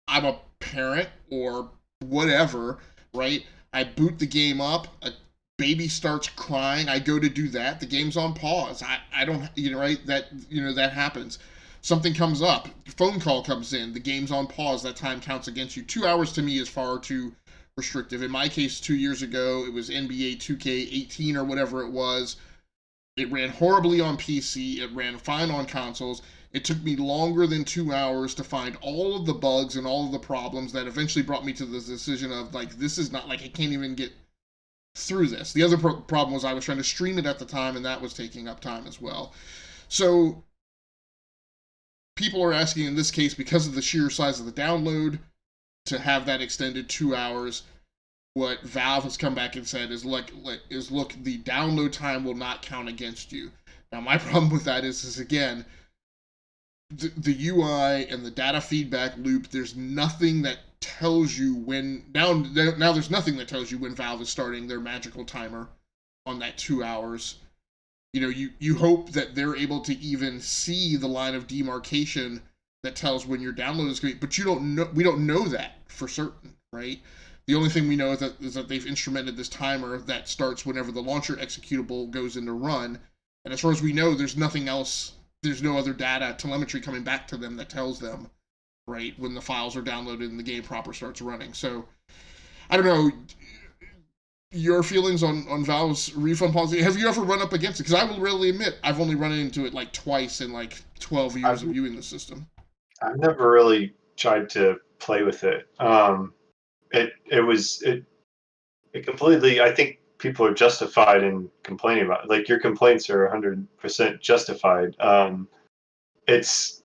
[SPEAKER 2] I'm a parent or whatever, right? I boot the game up, a baby starts crying, I go to do that, the game's on pause. I don't, right? That happens. Something comes up, phone call comes in, the game's on pause, that time counts against you. 2 hours to me is far too restrictive. In my case, 2 years ago, it was NBA 2K18 or whatever it was. It ran horribly on PC, it ran fine on consoles. It took me longer than 2 hours to find all of the bugs and all of the problems that eventually brought me to the decision of, like, this is not, like, I can't even get through this. The other problem was I was trying to stream it at the time, and that was taking up time as well. So, people are asking in this case, because of the sheer size of the download, to have that extended 2 hours. What Valve has come back and said is, look, the download time will not count against you. Now, my problem with that is again, the UI and the data feedback loop, there's nothing that tells you when now there's nothing that tells you when Valve is starting their magical timer on that 2 hours. You hope that they're able to even see the line of demarcation that tells when your download is going, but we don't know that for certain, right? The only thing we know is that they've instrumented this timer that starts whenever the launcher executable goes into run. And as far as we know, there's nothing else. There's no other data, telemetry coming back to them that tells them, right, when the files are downloaded and the game proper starts running. So, I don't know your feelings on Valve's refund policy. Have you ever run up against it? Because I will readily admit, I've only run into it like twice in like 12 years of viewing the system.
[SPEAKER 3] I've never really tried to play with it. It completely, I think people are justified in complaining about it. Like, your complaints are 100% justified. It's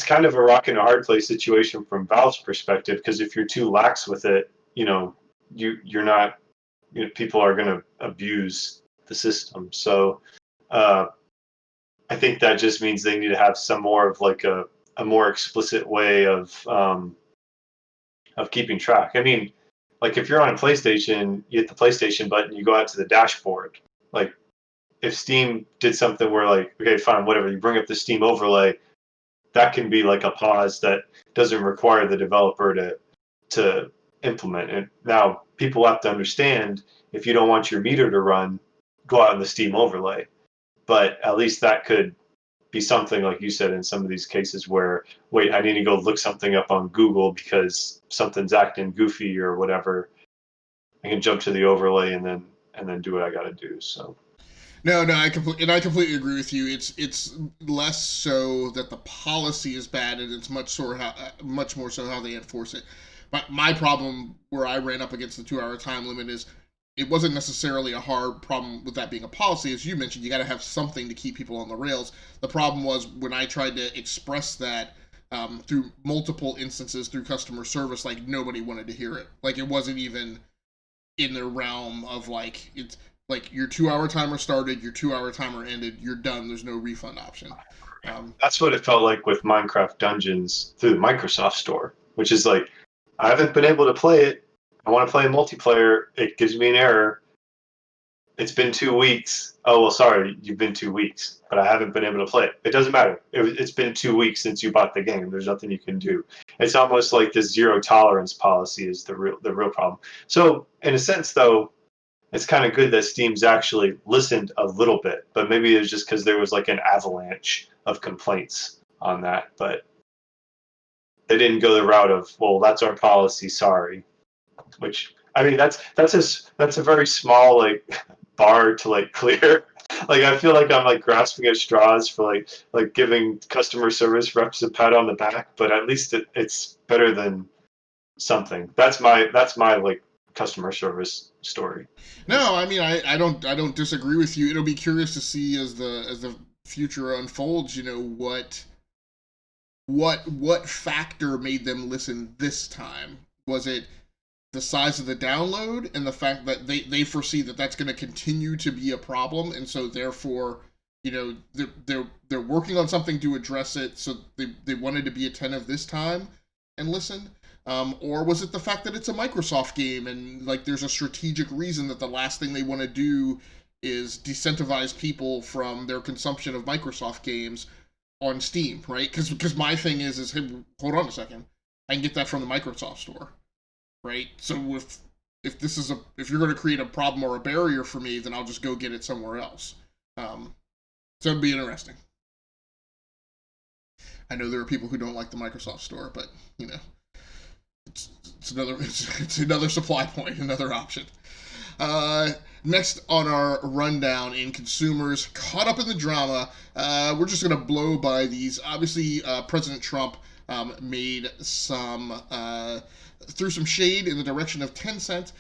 [SPEAKER 3] kind of a rock and a hard place situation from Valve's perspective, because if you're too lax with it, you're not, people are going to abuse the system. So I think that just means they need to have some more of like a more explicit way of keeping track. I mean, like, if you're on a PlayStation, you hit the PlayStation button, you go out to the dashboard. Like, if Steam did something where, like, okay, fine, whatever, you bring up the Steam overlay, that can be like a pause that doesn't require the developer to implement it. Now, people have to understand, if you don't want your meter to run, go out in the Steam overlay. But at least that could be something, like you said, in some of these cases where, wait, I need to go look something up on Google because something's acting goofy or whatever. I can jump to the overlay and then do what I got to do. So.
[SPEAKER 2] No, I completely agree with you. It's less so that the policy is bad, and it's much more so how they enforce it. But my problem where I ran up against the 2-hour time limit is it wasn't necessarily a hard problem with that being a policy. As you mentioned, you got to have something to keep people on the rails. The problem was when I tried to express that through multiple instances through customer service, like, nobody wanted to hear it. Like, it wasn't even in the realm of, like, it's like, your 2-hour timer started, your 2-hour timer ended, you're done. There's no refund option.
[SPEAKER 3] That's what it felt like with Minecraft Dungeons through the Microsoft Store, which is like, I haven't been able to play it. I want to play multiplayer. It gives me an error. It's been 2 weeks. Oh, well, sorry, you've been 2 weeks, but I haven't been able to play it. It doesn't matter. It's been 2 weeks since you bought the game. There's nothing you can do. It's almost like this zero tolerance policy is the real problem. So, in a sense, though, it's kind of good that Steam's actually listened a little bit, but maybe it's just because there was like an avalanche of complaints on that. But they didn't go the route of, well, that's our policy, sorry. Which, I mean, that's a very small, like, bar to, like, clear. Like, I feel like I'm, like, grasping at straws for like giving customer service reps a pat on the back, but at least it's better than something. That's my like customer service story.
[SPEAKER 2] No, I mean, I don't disagree with you. It'll be curious to see as the future unfolds. What factor made them listen this time? Was it the size of the download and the fact that they foresee that that's going to continue to be a problem, and so therefore, they're working on something to address it, so they wanted to be attentive this time and listen? Or was it the fact that it's a Microsoft game and, like, there's a strategic reason that the last thing they want to do is disincentivize people from their consumption of Microsoft games on Steam, right? Because my thing is hey, hold on a second, I can get that from the Microsoft Store, right? So if you're going to create a problem or a barrier for me, then I'll just go get it somewhere else. So it'd be interesting. I know there are people who don't like the Microsoft Store, but it's another supply point, another option. Next on our rundown in consumers caught up in the drama, we're just going to blow by these. Obviously, President Trump made threw some shade in the direction of Tencent.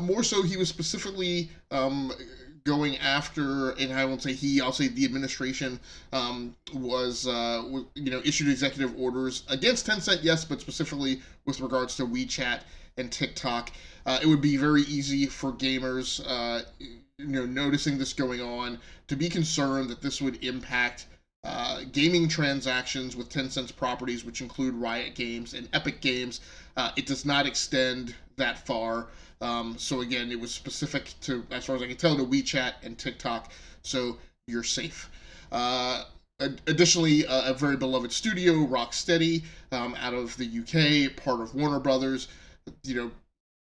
[SPEAKER 2] More so, he was specifically going after, and I won't say he, I'll say the administration was issued executive orders against Tencent, yes, but specifically with regards to WeChat and TikTok. It would be very easy for gamers, noticing this going on, to be concerned that this would impact gaming transactions with Tencent's properties, which include Riot Games and Epic Games. It does not extend that far. So again, it was specific to, as far as I can tell, to WeChat and TikTok. So you're safe. Additionally, a very beloved studio, Rocksteady, out of the UK, part of Warner Brothers,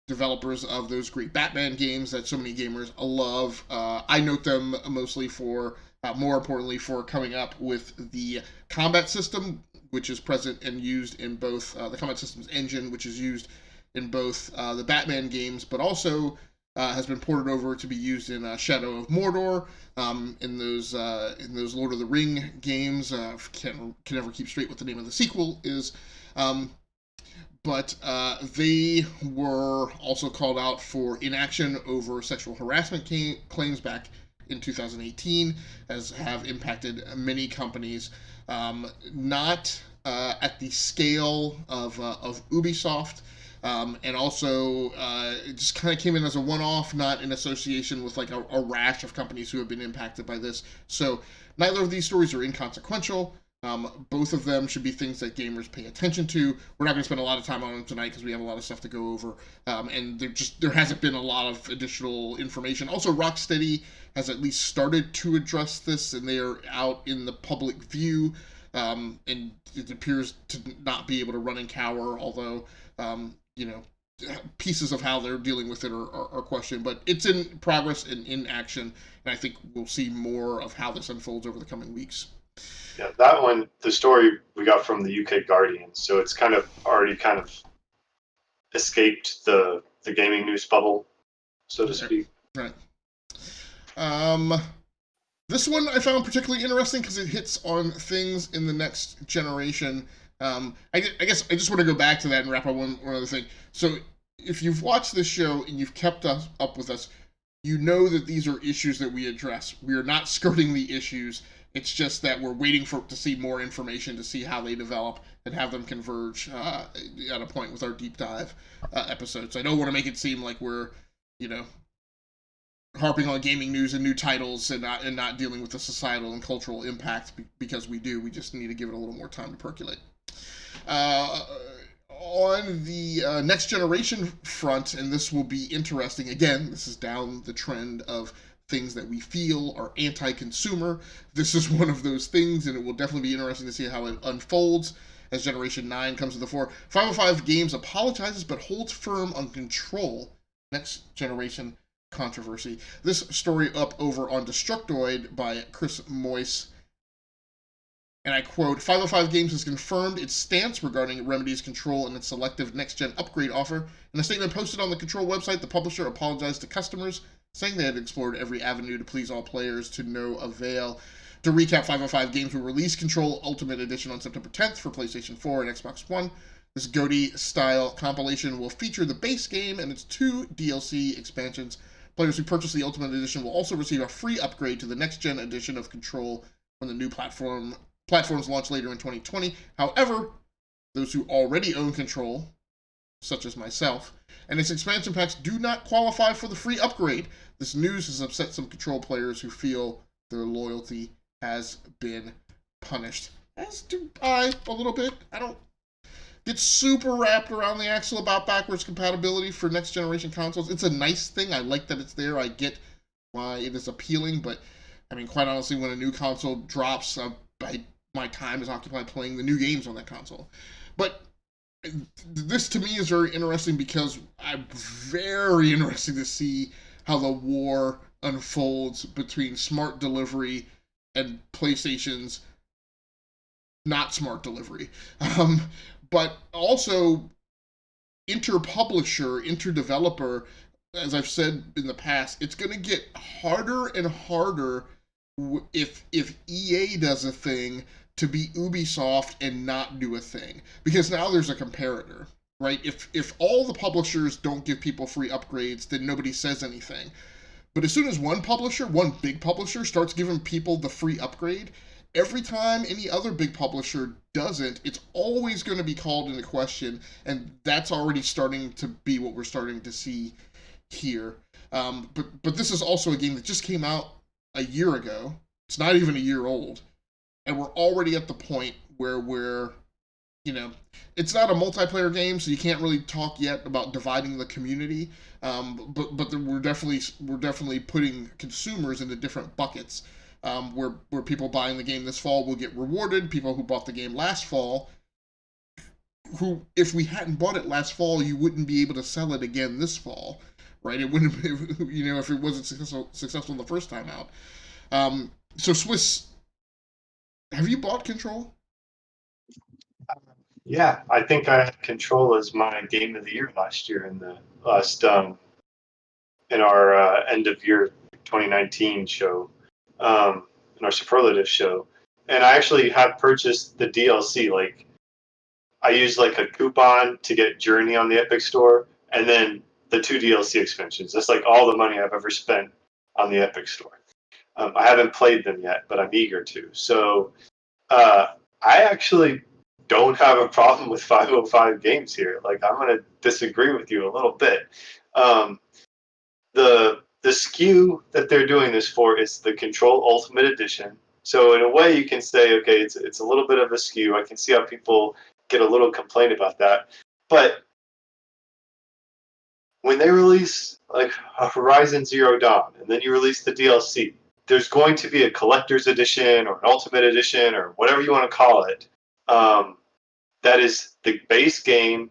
[SPEAKER 2] developers of those great Batman games that so many gamers love. I note them mostly for, more importantly, for coming up with the combat system, which is present and used in both the combat systems engine, which is used in both the Batman games, but also has been ported over to be used in Shadow of Mordor, in those Lord of the Ring games. Can never keep straight what the name of the sequel is. But they were also called out for inaction over sexual harassment claims back in 2018, as have impacted many companies. Not at the scale of Ubisoft. And also, it just kind of came in as a one-off, not in association with like a rash of companies who have been impacted by this. So neither of these stories are inconsequential. Both of them should be things that gamers pay attention to. We're not going to spend a lot of time on them tonight because we have a lot of stuff to go over, and there hasn't been a lot of additional information. Also, Rocksteady has at least started to address this, and they are out in the public view, and it appears to not be able to run and cower, although pieces of how they're dealing with it are questioned, but it's in progress and in action, and I think we'll see more of how this unfolds over the coming weeks.
[SPEAKER 3] Yeah, that one, the story we got from the UK Guardian, so it's kind of already kind of escaped the gaming news bubble, so to speak.
[SPEAKER 2] Right. This one I found particularly interesting because it hits on things in the next generation. I guess I just want to go back to that and wrap up one other thing. So if you've watched this show and you've kept up with us, you know that these are issues that we address. We are not skirting the issues. It's just that we're waiting to see more information to see how they develop and have them converge at a point with our deep dive episodes. I don't want to make it seem like we're, harping on gaming news and new titles and not dealing with the societal and cultural impact because we do. We just need to give it a little more time to percolate. On the next generation front, and this will be interesting, again, this is down the trend of things that we feel are anti-consumer. This is one of those things, and it will definitely be interesting to see how it unfolds as Generation 9 comes to the fore. 505 Games apologizes but holds firm on Control, next generation controversy. This story up over on Destructoid by Chris Moyse. And I quote, 505 Games has confirmed its stance regarding Remedy's Control and its selective next-gen upgrade offer. In a statement posted on the Control website, the publisher apologized to customers, saying they had explored every avenue to please all players to no avail. To recap, 505 Games will release Control Ultimate Edition on September 10th for PlayStation 4 and Xbox One. This GOTY-style compilation will feature the base game and its 2 DLC expansions. Players who purchase the Ultimate Edition will also receive a free upgrade to the next-gen edition of Control when the new platforms launch later in 2020. However, those who already own Control, such as myself, and its expansion packs do not qualify for the free upgrade. This news has upset some Control players who feel their loyalty has been punished. As do I, a little bit. I don't get super wrapped around the axle about backwards compatibility for next generation consoles. It's a nice thing. I like that it's there. I get why it is appealing, but I mean, quite honestly, when a new console drops, my time is occupied playing the new games on that console. But this to me is very interesting because I'm very interested to see how the war unfolds between smart delivery and PlayStation's not smart delivery. But also inter-publisher, inter-developer, as I've said in the past, it's going to get harder and harder if EA does a thing to be Ubisoft and not do a thing. Because now there's a comparator, right? If all the publishers don't give people free upgrades, then nobody says anything. But as soon as one big publisher, starts giving people the free upgrade, every time any other big publisher doesn't, it's always going to be called into question, and that's already starting to be what we're starting to see here. But this is also a game that just came out a year ago. It's not even a year old. and we're already at the point where we're, it's not a multiplayer game, so you can't really talk yet about dividing the community. But we're definitely putting consumers into different buckets. Where people buying the game this fall will get rewarded. People who bought the game last fall, who, if we hadn't bought it last fall, you wouldn't be able to sell it again this fall, right? It wouldn't, if it wasn't successful the first time out. So Swiss, have you bought Control?
[SPEAKER 3] Yeah, I think I had Control as my game of the year last year in the last in our end of year 2019 show, in our superlative show, and I actually have purchased the DLC. Like I used like a coupon to get Journey on the Epic Store, and then the 2 DLC expansions. That's like all the money I've ever spent on the Epic Store. I haven't played them yet, but I'm eager to. So I actually don't have a problem with 505 games here. Like I'm going to disagree with you a little bit. The SKU that they're doing this for is the Control Ultimate Edition. So in a way, you can say, okay, it's a little bit of a SKU. I can see how people get a little complaint about that. But when they release like a Horizon Zero Dawn, and then you release the DLC, there's going to be a collector's edition or an ultimate edition or whatever you want to call it. That is the base game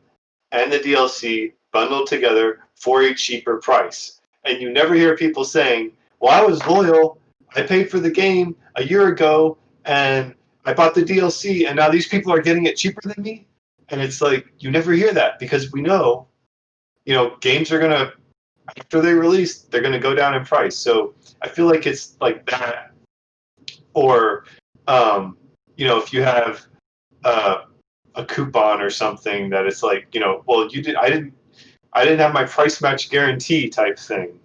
[SPEAKER 3] and the DLC bundled together for a cheaper price. And you never hear people saying, well, I was loyal. I paid for the game a year ago and I bought the DLC and now these people are getting it cheaper than me. And it's like, you never hear that because we know, games are going to, after they release, they're going to go down in price. So I feel like it's like that. Or, if you have a coupon or something that it's like, well, I didn't have my price match guarantee type thing.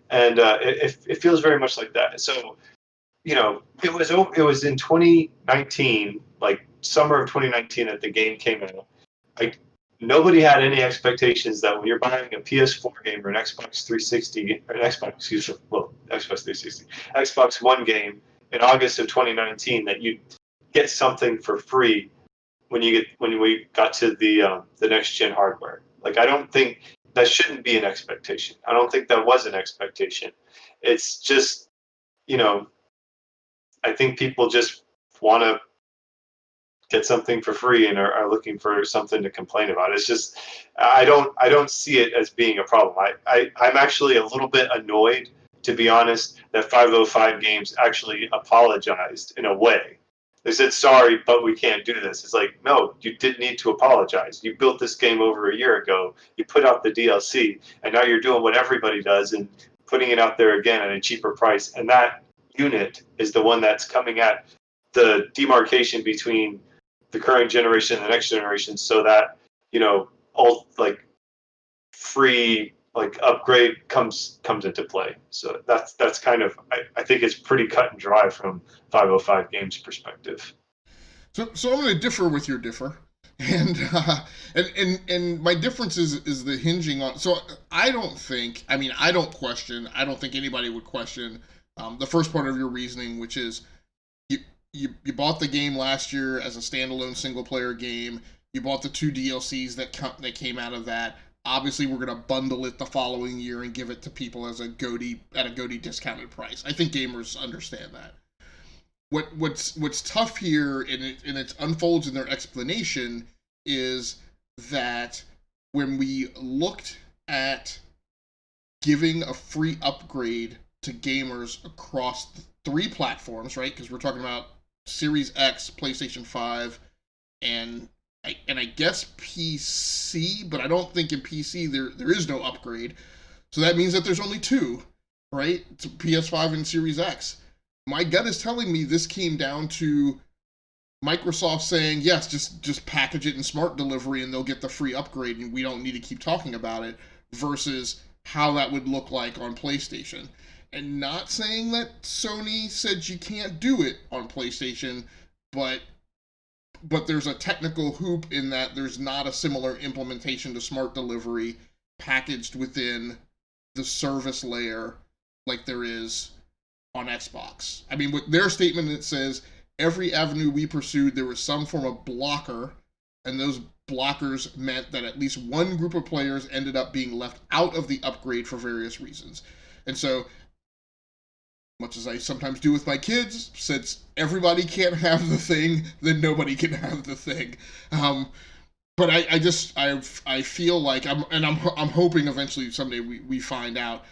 [SPEAKER 3] And it feels very much like that. So, it was in 2019, like summer of 2019 that the game came out. Like nobody had any expectations that when you're buying a PS4 game or an Xbox 360 or an Xbox 360, Xbox One game in August of 2019 that you'd get something for free when we got to the next gen hardware. Like I don't think that shouldn't be an expectation. I don't think that was an expectation. It's just, I think people just want to get something for free and are looking for something to complain about. It's just I don't see it as being a problem. I'm actually a little bit annoyed, to be honest, that 505 Games actually apologized in a way. They said, sorry, but we can't do this. It's like, no, you didn't need to apologize. You built this game over a year ago. You put out the DLC, and now you're doing what everybody does and putting it out there again at a cheaper price. And that unit is the one that's coming at the demarcation between the current generation and the next generation so that, all like free like upgrade comes into play. So that's kind of I think it's pretty cut and dry from 505 Games perspective.
[SPEAKER 2] So I'm going to differ with your differ, and and my difference is the hinging on. So I don't think. I mean, I don't question. I don't think anybody would question the first part of your reasoning, which is you bought the game last year as a standalone single player game. You bought the 2 DLCs that came out of that. Obviously, we're going to bundle it the following year and give it to people as a GOTY discounted price. I think gamers understand that. What's tough here, and it unfolds in their explanation, is that when we looked at giving a free upgrade to gamers across the 3 platforms, right? Because we're talking about Series X, PlayStation 5, and I guess PC, but I don't think in PC there is no upgrade. So that means that there's only 2, right? It's PS5 and Series X. My gut is telling me this came down to Microsoft saying, yes, just package it in smart delivery and they'll get the free upgrade and we don't need to keep talking about it, versus how that would look like on PlayStation. And not saying that Sony said you can't do it on PlayStation, but there's a technical hoop in that there's not a similar implementation to smart delivery packaged within the service layer like there is on Xbox. I mean, with their statement, it says every avenue we pursued, there was some form of blocker, and those blockers meant that at least one group of players ended up being left out of the upgrade for various reasons. And so, much as I sometimes do with my kids, since everybody can't have the thing, then nobody can have the thing. But I feel like I'm hoping eventually someday we find out.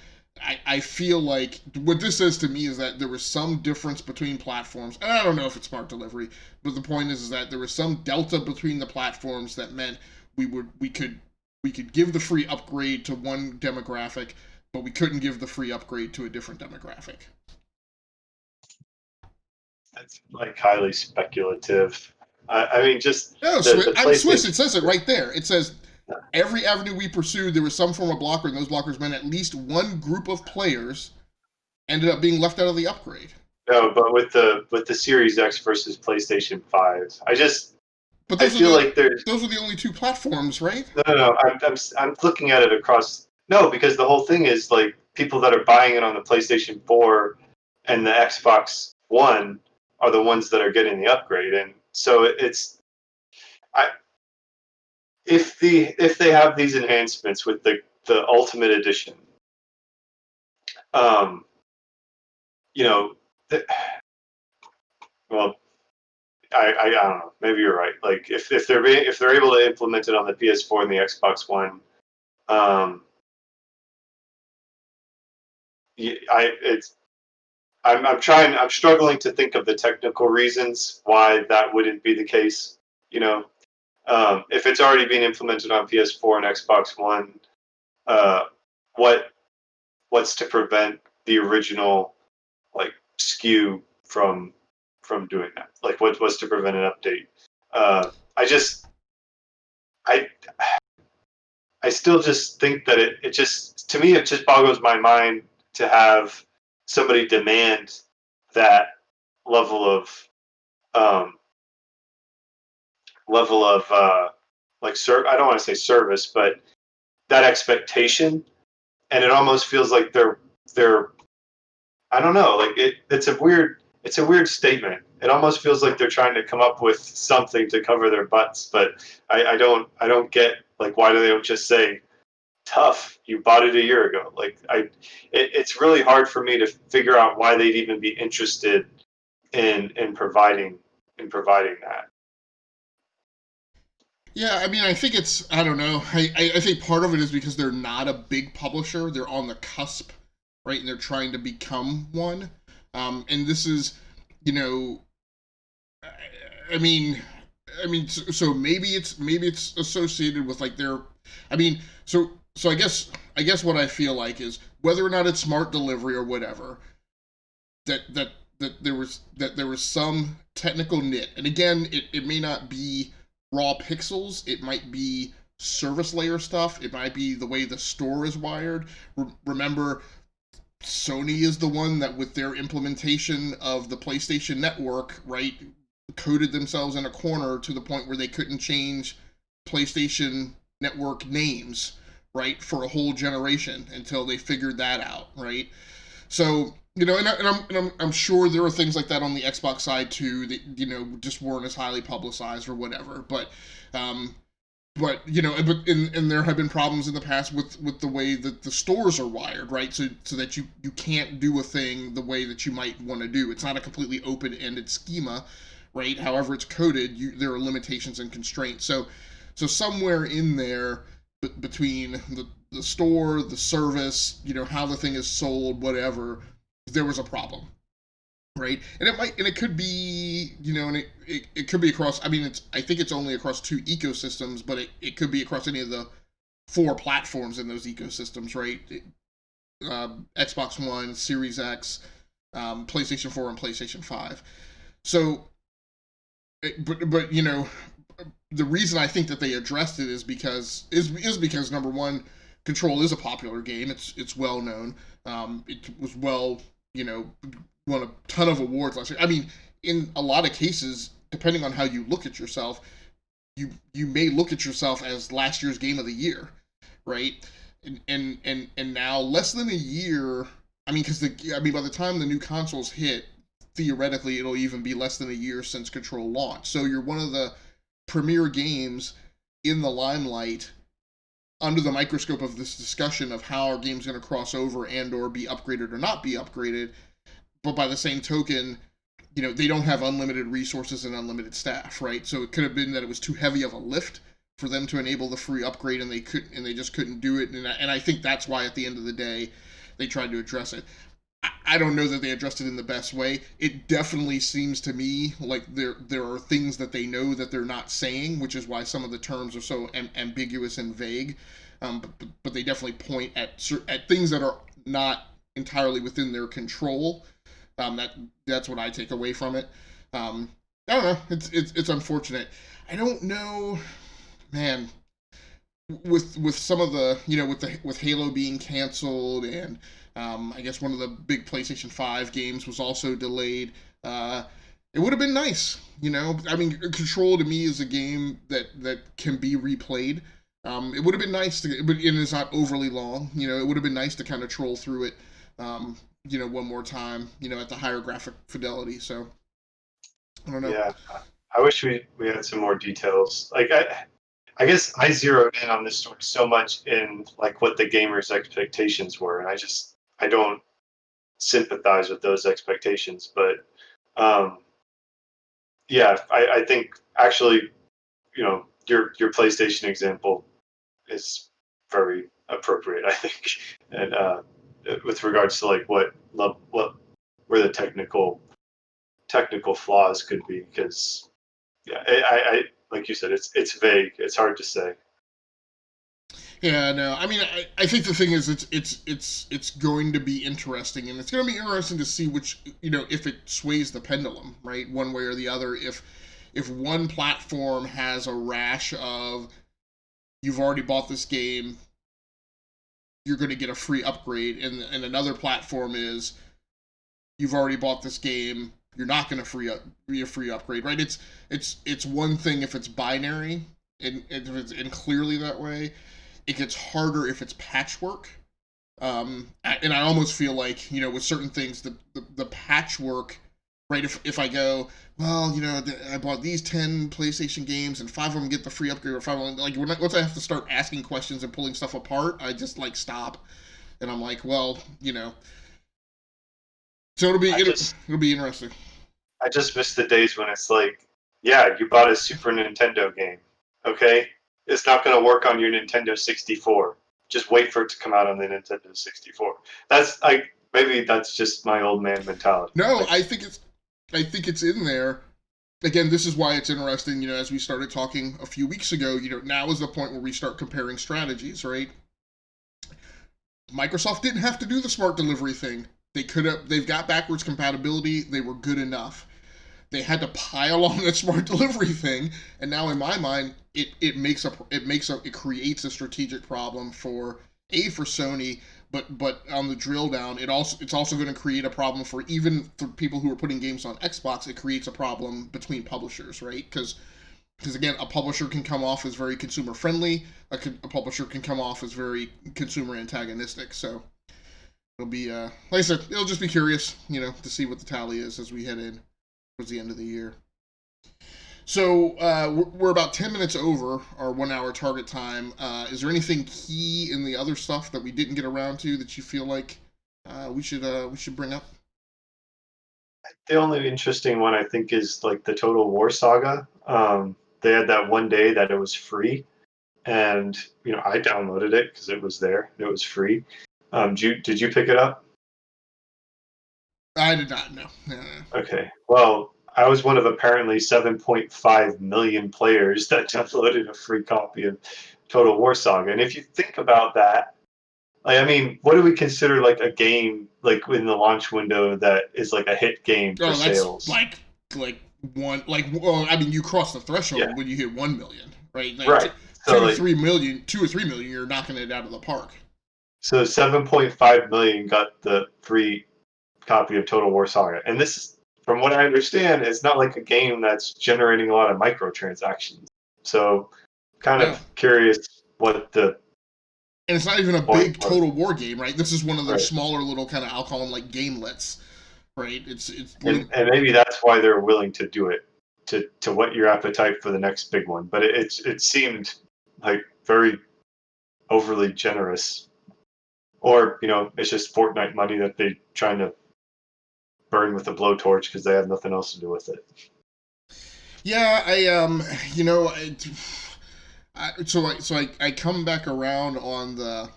[SPEAKER 2] I feel like what this says to me is that there was some difference between platforms, and I don't know if it's smart delivery, but the point is that there was some delta between the platforms that meant we could give the free upgrade to one demographic, but we couldn't give the free upgrade to a different demographic.
[SPEAKER 3] That's like highly speculative. I mean, just
[SPEAKER 2] No,
[SPEAKER 3] the
[SPEAKER 2] Swiss. It says it right there. It says every avenue we pursued, there was some form of blocker, and those blockers meant at least one group of players ended up being left out of the upgrade.
[SPEAKER 3] No, but with the Series X versus PlayStation 5,
[SPEAKER 2] But
[SPEAKER 3] I feel like
[SPEAKER 2] those are the only two platforms, right?
[SPEAKER 3] no. I'm looking at it across. No, because the whole thing is like people that are buying it on the PlayStation 4 and the Xbox One are the ones that are getting the upgrade, and so it's if they have these enhancements with the Ultimate Edition, you know, well, I don't know. Maybe you're right. Like if they're able to implement it on the PS4 and the Xbox One, I'm struggling to think of the technical reasons why that wouldn't be the case. You know, if it's already being implemented on PS4 and Xbox One, what's to prevent the original like SKU from doing that? Like what's to prevent an update? I I still just think that it just to me it just boggles my mind to have somebody demand that level of um, like I don't want to say service, but that expectation, and it almost feels like they're I don't know, like it's a weird statement. It almost feels like they're trying to come up with something to cover their butts, but I don't get like why do they don't just say tough, you bought it a year ago. Like it's really hard for me to figure out why they'd even be interested in providing that.
[SPEAKER 2] Yeah, I mean, I think I don't know. I think part of it is because they're not a big publisher. They're on the cusp, right? And they're trying to become one. And this is, you know, I mean, so maybe it's associated with like their, I mean, so I guess what I feel like is whether or not it's smart delivery or whatever, that there was some technical nit, and again, it may not be raw pixels, it might be service layer stuff, it might be the way the store is wired. Remember, Sony is the one that with their implementation of the PlayStation Network, right, coded themselves in a corner to the point where they couldn't change PlayStation Network names, right, for a whole generation until they figured that out, right? So, you know, and I'm sure there are things like that on the Xbox side too that, you know, just weren't as highly publicized or whatever. But you know, and there have been problems in the past with the way that the stores are wired, right? So that you can't do a thing the way that you might want to do. It's not a completely open-ended schema, right? However it's coded, there are limitations and constraints. So somewhere in there between the store, the service, you know, how the thing is sold, whatever, there was a problem, right? And it could be, you know, and it could be across, I mean, I think it's only across two ecosystems, but it could be across any of the 4 platforms in those ecosystems, right? Xbox One, Series X, PlayStation 4, and PlayStation 5. So, but you know, the reason I think that they addressed it is because number one, Control is a popular game. It's well known. It was well, you know, won a ton of awards last year. I mean, in a lot of cases, depending on how you look at yourself, you may look at yourself as last year's game of the year, right? And now less than a year. I mean, by the time the new consoles hit, theoretically it'll even be less than a year since Control launched. So you're one of the premier games in the limelight under the microscope of this discussion of how our game's going to cross over and or be upgraded or not be upgraded. But by the same token, they don't have unlimited resources and unlimited staff, right? So it could have been that it was too heavy of a lift for them to enable the free upgrade, and they just couldn't do it. And I think that's why at the end of the day they tried to address it. I don't know that they addressed it in the best way. It definitely seems to me like there are things that they know that they're not saying, which is why some of the terms are so ambiguous and vague. But they definitely point at things that are not entirely within their control. That's what I take away from it. I don't know. It's unfortunate. I don't know, man. With some of the with Halo being canceled, and I guess one of the big PlayStation 5 games was also delayed. It would have been nice, I mean, Control to me is a game that can be replayed. It would have been nice but it's not overly long. It would have been nice to kind of troll through it, one more time, at the higher graphic fidelity. So I don't know.
[SPEAKER 3] Yeah, I wish we had some more details. Like I guess I zeroed in on this story so much in like what the gamers' expectations were, and I don't sympathize with those expectations. But yeah, I think actually, your PlayStation example is very appropriate, I think, and with regards to like what where the technical flaws could be, because yeah, I like you said, it's vague, it's hard to say.
[SPEAKER 2] Yeah, no. I mean, I think the thing is, it's going to be interesting, and it's going to be interesting to see which, if it sways the pendulum, right, one way or the other. If one platform has a rash of, you've already bought this game, you're going to get a free upgrade, and another platform is, you've already bought this game, you're not going to be a free upgrade, right? It's one thing if it's binary and clearly that way. It gets harder if it's patchwork. And I almost feel like, with certain things, the patchwork, right? If I go, well, I bought these 10 PlayStation games and 5 of them get the free upgrade, or 5 of them, like, once I have to start asking questions and pulling stuff apart, I just like stop. And I'm like, well, so it'll be interesting.
[SPEAKER 3] I just miss the days when it's like, yeah, you bought a Super Nintendo game, okay? It's not going to work on your Nintendo 64. Just wait for it to come out on the Nintendo 64. Maybe that's just my old man mentality.
[SPEAKER 2] No, I think it's in there. Again, this is why it's interesting, as we started talking a few weeks ago, now is the point where we start comparing strategies, right? Microsoft didn't have to do the smart delivery thing. They've got backwards compatibility, they were good enough. They had to pile on that smart delivery thing, and now in my mind, it creates a strategic problem for Sony, but on the drill down, it's also going to create a problem for people who are putting games on Xbox. It creates a problem between publishers, right? Because again, a publisher can come off as very consumer friendly, a publisher can come off as very consumer antagonistic. So it'll be like I said, it'll just be curious, to see what the tally is as we head in towards the end of the year. So we're about 10 minutes over our 1 hour target time. Is there anything key in the other stuff that we didn't get around to that you feel like we should bring up?
[SPEAKER 3] The only interesting one I think is like the Total War Saga. They had that one day that it was free, and I downloaded it because it was there. It was free. Did you pick it up?
[SPEAKER 2] I did not. No.
[SPEAKER 3] Okay. Well, I was one of apparently 7.5 million players that downloaded a free copy of Total War Saga. And if you think about that, like, I mean, what do we consider like a game like in the launch window that is like a hit game for sales?
[SPEAKER 2] Like one, like, well, I mean, you cross the threshold when you hit 1 million, right? Like
[SPEAKER 3] right.
[SPEAKER 2] 2 or 3 million, you're knocking it out of the park.
[SPEAKER 3] So 7.5 million got the free copy of Total War Saga, and this, from what I understand, is not like a game that's generating a lot of microtransactions. So, kind of curious what the.
[SPEAKER 2] And it's not even a big Total War game, right? This is one of their smaller little kind of, I'll call them like gamelets. right? It's
[SPEAKER 3] and maybe that's why they're willing to do it, to whet your appetite for the next big one. But it seemed like very overly generous, or it's just Fortnite money that they trying to burn with a blowtorch because they have nothing else to do with it.
[SPEAKER 2] yeah. I come back around on the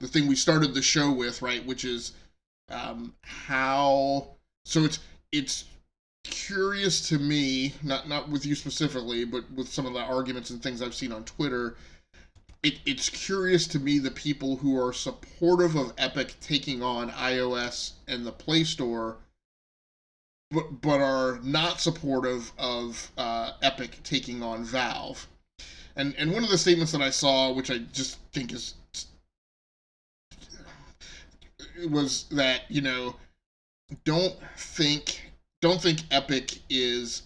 [SPEAKER 2] thing we started the show with, right? Which is how it's curious to me, not with you specifically, but with some of the arguments and things I've seen on Twitter. It's curious to me the people who are supportive of Epic taking on iOS and the Play Store, but are not supportive of Epic taking on Valve. And one of the statements that I saw, which I just think was that don't think Epic is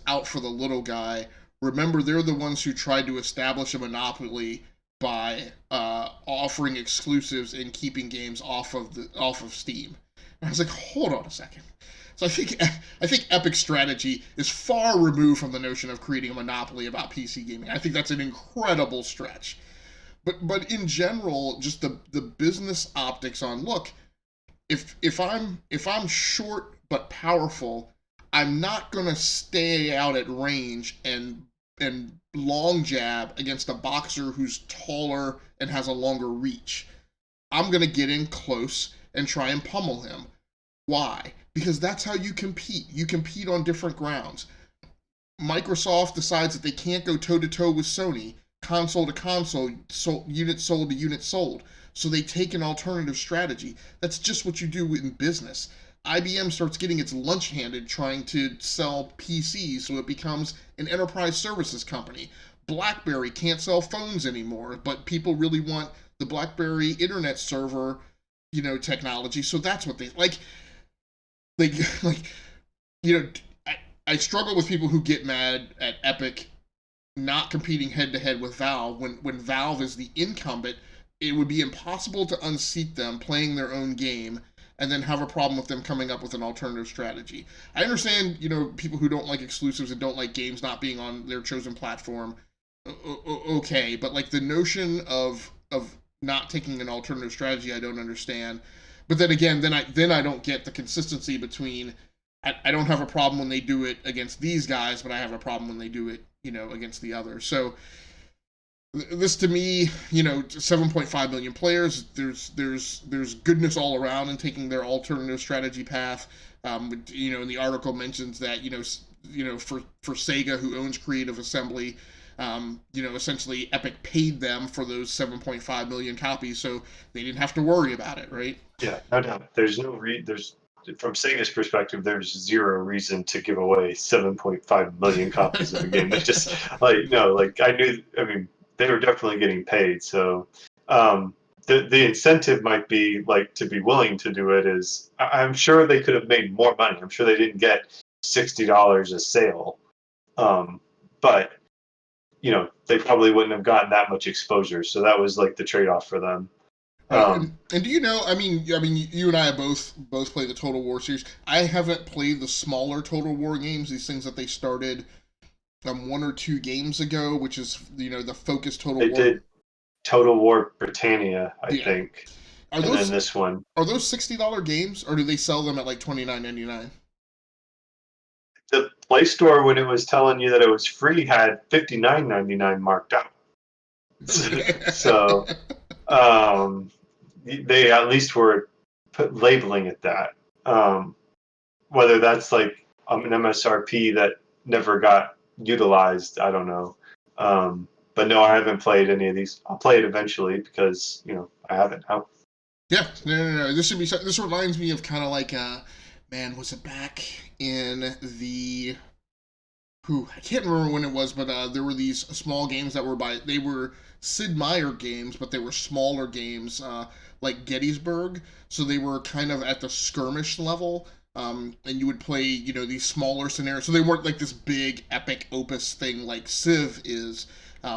[SPEAKER 2] out for the little guy. Remember, they're the ones who tried to establish a monopoly by offering exclusives and keeping games off of Steam. And I was like, hold on a second. So I think Epic's strategy is far removed from the notion of creating a monopoly about PC gaming. I think that's an incredible stretch. But in general, just the business optics on, look, if I'm short but powerful, I'm not gonna stay out at range and long jab against a boxer who's taller and has a longer reach. I'm gonna get in close and try and pummel him. Why? Because that's how you compete. You compete on different grounds. Microsoft decides that they can't go toe to toe with Sony, console to console, unit sold to unit sold. So they take an alternative strategy. That's just what you do in business. IBM starts getting its lunch handed trying to sell PCs, so it becomes an enterprise services company. BlackBerry can't sell phones anymore, but people really want the BlackBerry internet server, technology. So that's what they like. I struggle with people who get mad at Epic not competing head to head with Valve when Valve is the incumbent. It would be impossible to unseat them playing their own game and then have a problem with them coming up with an alternative strategy. I understand, people who don't like exclusives and don't like games not being on their chosen platform. Okay, but like the notion of not taking an alternative strategy, I don't understand. But then again, then I don't get the consistency between. I don't have a problem when they do it against these guys, but I have a problem when they do it, against the others. So this to me, 7.5 million players. There's goodness all around in taking their alternative strategy path. And the article mentions that for Sega, who owns Creative Assembly, essentially Epic paid them for those 7.5 million copies, so they didn't have to worry about it, right?
[SPEAKER 3] Yeah, no doubt. There's from Sega's perspective, there's zero reason to give away 7.5 million copies of a game. It's just they were definitely getting paid. So the incentive might be to be willing to do it is I'm sure they could have made more money. I'm sure they didn't get $60 a sale, but they probably wouldn't have gotten that much exposure. So that was the trade-off for them.
[SPEAKER 2] And do you know? I mean, you and I have both played the Total War series. I haven't played the smaller Total War games. These things that they started 1 or 2 games ago, which is the Focus Total War.
[SPEAKER 3] They did Total War Britannia, I think. And then this one.
[SPEAKER 2] Are those $60 games, or do they sell them at $29.99?
[SPEAKER 3] The Play Store, when it was telling you that it was free, had $59.99 marked out. So. They at least were labeling it that. Whether that's an MSRP that never got utilized, I don't know. But no, I haven't played any of these. I'll play it eventually because I haven't.
[SPEAKER 2] Yeah, no. This reminds me of kind of man, was it back in the? I can't remember when it was, but there were these small games that they were Sid Meier games, but they were smaller games, like Gettysburg. So they were kind of at the skirmish level, and you would play, these smaller scenarios. So they weren't like this big epic opus thing like Civ is.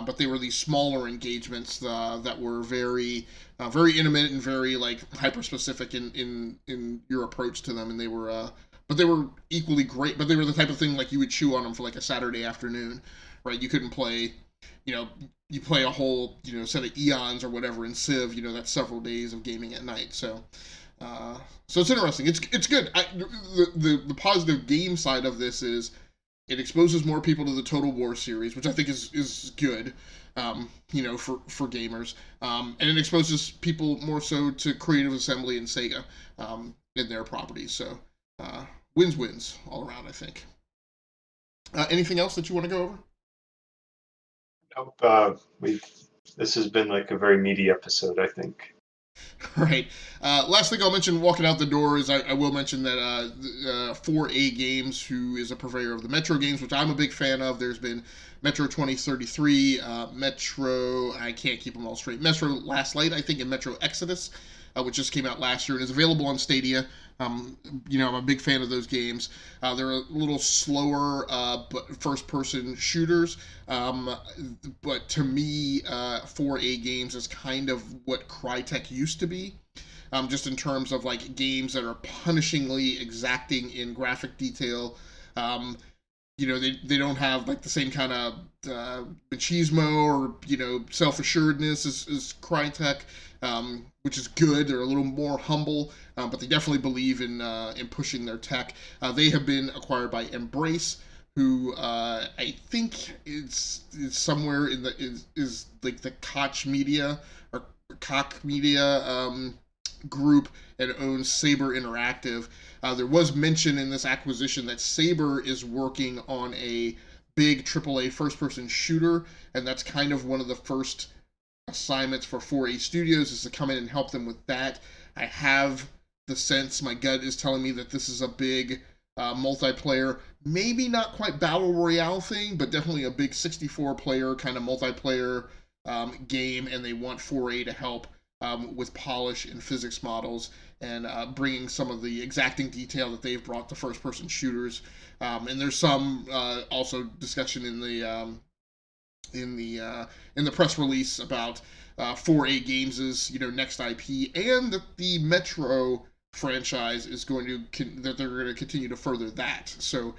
[SPEAKER 2] but they were these smaller engagements that were very very intimate and very like hyper specific in your approach to them, and they were. But they were equally great. But they were the type of thing like you would chew on them for like a Saturday afternoon, right? You couldn't play, you play a whole set of eons or whatever in Civ. That's several days of gaming at night. So it's interesting. It's good. The positive game side of this is it exposes more people to the Total War series, which I think is good. For gamers, and it exposes people more so to Creative Assembly and Sega in their properties. So wins all around, I think. Anything else that you want to go over?
[SPEAKER 3] Nope. This has been like a very meaty episode, I think.
[SPEAKER 2] Right. Last thing I'll mention walking out the door is I will mention that 4A Games, who is a purveyor of the Metro games, which I'm a big fan of. There's been Metro 2033, Metro, I can't keep them all straight, Metro Last Light, I think, and Metro Exodus, which just came out last year and is available on Stadia. I'm a big fan of those games. They're a little slower, but first-person shooters. But to me, 4A Games is kind of what Crytek used to be. Just in terms of like games that are punishingly exacting in graphic detail. They don't have like the same kind of machismo or self-assuredness as Crytek, which is good. They're a little more humble, but they definitely believe in pushing their tech. They have been acquired by Embrace, who I think is somewhere in is like the Koch Media or Koch Media group, and owns Saber Interactive. There was mention in this acquisition that Saber is working on a big AAA first-person shooter, and that's kind of one of the first assignments for 4A Studios is to come in and help them with that. I have the sense, my gut is telling me that this is a big multiplayer, maybe not quite battle royale thing, but definitely a big 64-player kind of multiplayer game, and they want 4A to help with polish and physics models and bringing some of the exacting detail that they've brought to first-person shooters. And there's some also discussion in the press release about 4A Games' next IP, and that the Metro franchise is that they're going to continue to further that. So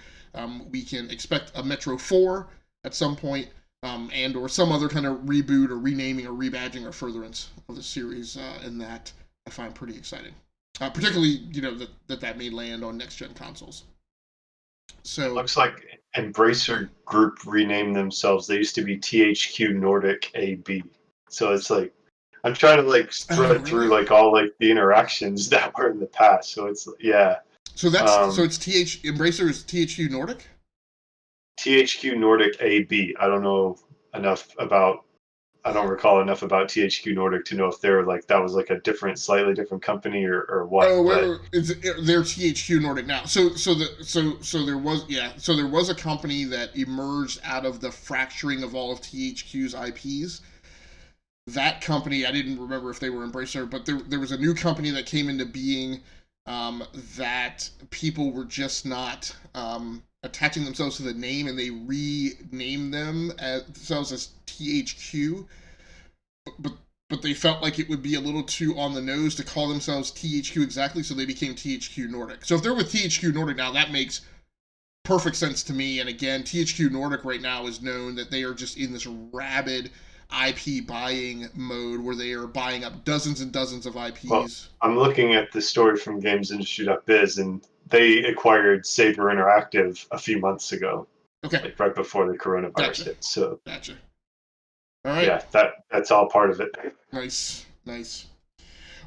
[SPEAKER 2] we can expect a Metro 4 at some point. And or some other kind of reboot or renaming or rebadging or furtherance of the series, and that I find pretty exciting. Particularly, that may land on next-gen consoles. So
[SPEAKER 3] it looks like Embracer Group renamed themselves. They used to be THQ Nordic AB. So it's like I'm trying to like thread through like all like the interactions that were in the past. So it's
[SPEAKER 2] So that's it's Embracer is THQ Nordic?
[SPEAKER 3] THQ Nordic AB. I don't recall enough about THQ Nordic to know if they're like that was like a slightly different company or what.
[SPEAKER 2] Oh, they're THQ Nordic now. So there was a company that emerged out of the fracturing of all of THQ's IPs. That company, I didn't remember if they were Embracer, but there was a new company that came into being that people were just not attaching themselves to the name, and they renamed themselves as THQ, but they felt like it would be a little too on the nose to call themselves THQ exactly, so they became THQ Nordic. So if they're with THQ Nordic now, that makes perfect sense to me. And again, THQ Nordic right now is known that they are just in this rabid IP buying mode where they are buying up dozens and dozens of IPs.
[SPEAKER 3] Well, I'm looking at the story from GamesIndustry.biz, and they acquired Saber Interactive a few months ago.
[SPEAKER 2] Okay.
[SPEAKER 3] Like right before the coronavirus hit. So
[SPEAKER 2] gotcha. All right.
[SPEAKER 3] Yeah, that's all part of it.
[SPEAKER 2] Nice.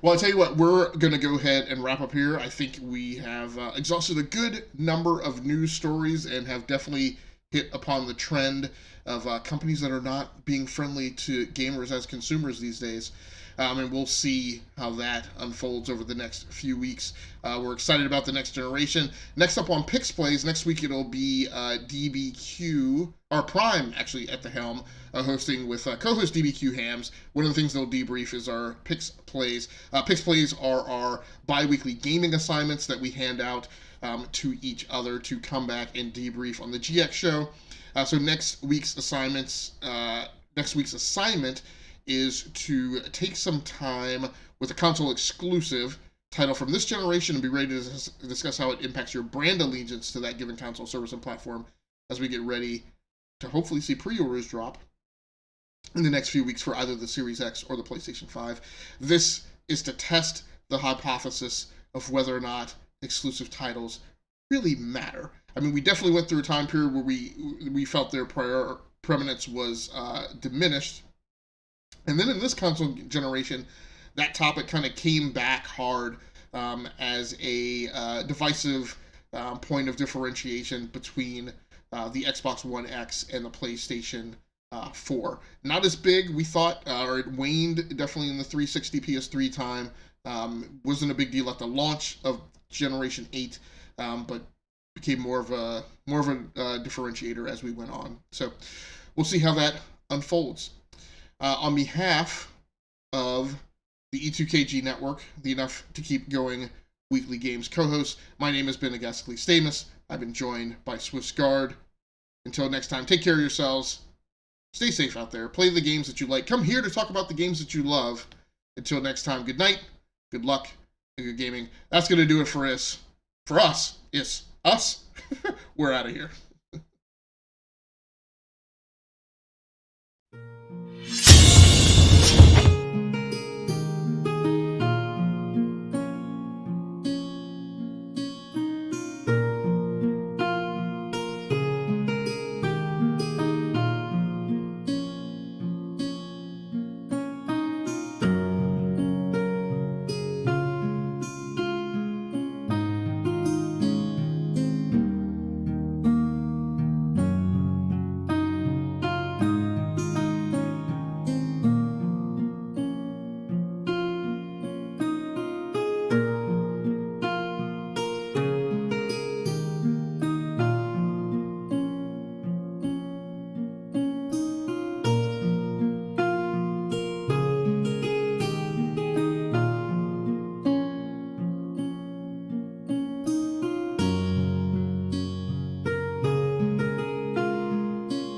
[SPEAKER 2] Well, I'll tell you what, we're going to go ahead and wrap up here. I think we have exhausted a good number of news stories and have definitely hit upon the trend of companies that are not being friendly to gamers as consumers these days. And we'll see how that unfolds over the next few weeks. We're excited about the next generation. Next up on Pix Plays, next week it'll be DBQ, or Prime actually at the helm, hosting with co-host DBQ Hams. One of the things they'll debrief is our Pix Plays. Pix Plays are our bi-weekly gaming assignments that we hand out to each other to come back and debrief on the GX show. So next week's assignments next week's assignment is to take some time with a console exclusive title from this generation and be ready to discuss how it impacts your brand allegiance to that given console, service, and platform as we get ready to hopefully see pre-orders drop in the next few weeks for either the Series X or the PlayStation 5. This is to test the hypothesis of whether or not exclusive titles really matter. I mean, we definitely went through a time period where we felt their preeminence was diminished. And then in this console generation, that topic kind of came back hard as a divisive point of differentiation between the Xbox One X and the PlayStation 4. Not as big, we thought, or it waned definitely in the 360 PS3 time. Wasn't a big deal at the launch of Generation 8, but became more of a differentiator as we went on. So we'll see how that unfolds. On behalf of the E2KG Network, the Enough to Keep Going Weekly Games co-host, my name has been Agasically Stamus. I've been joined by Swiss Guard. Until next time, take care of yourselves. Stay safe out there. Play the games that you like. Come here to talk about the games that you love. Until next time, good night, good luck, and good gaming. That's going to do it for us. For us. It's us. We're out of here.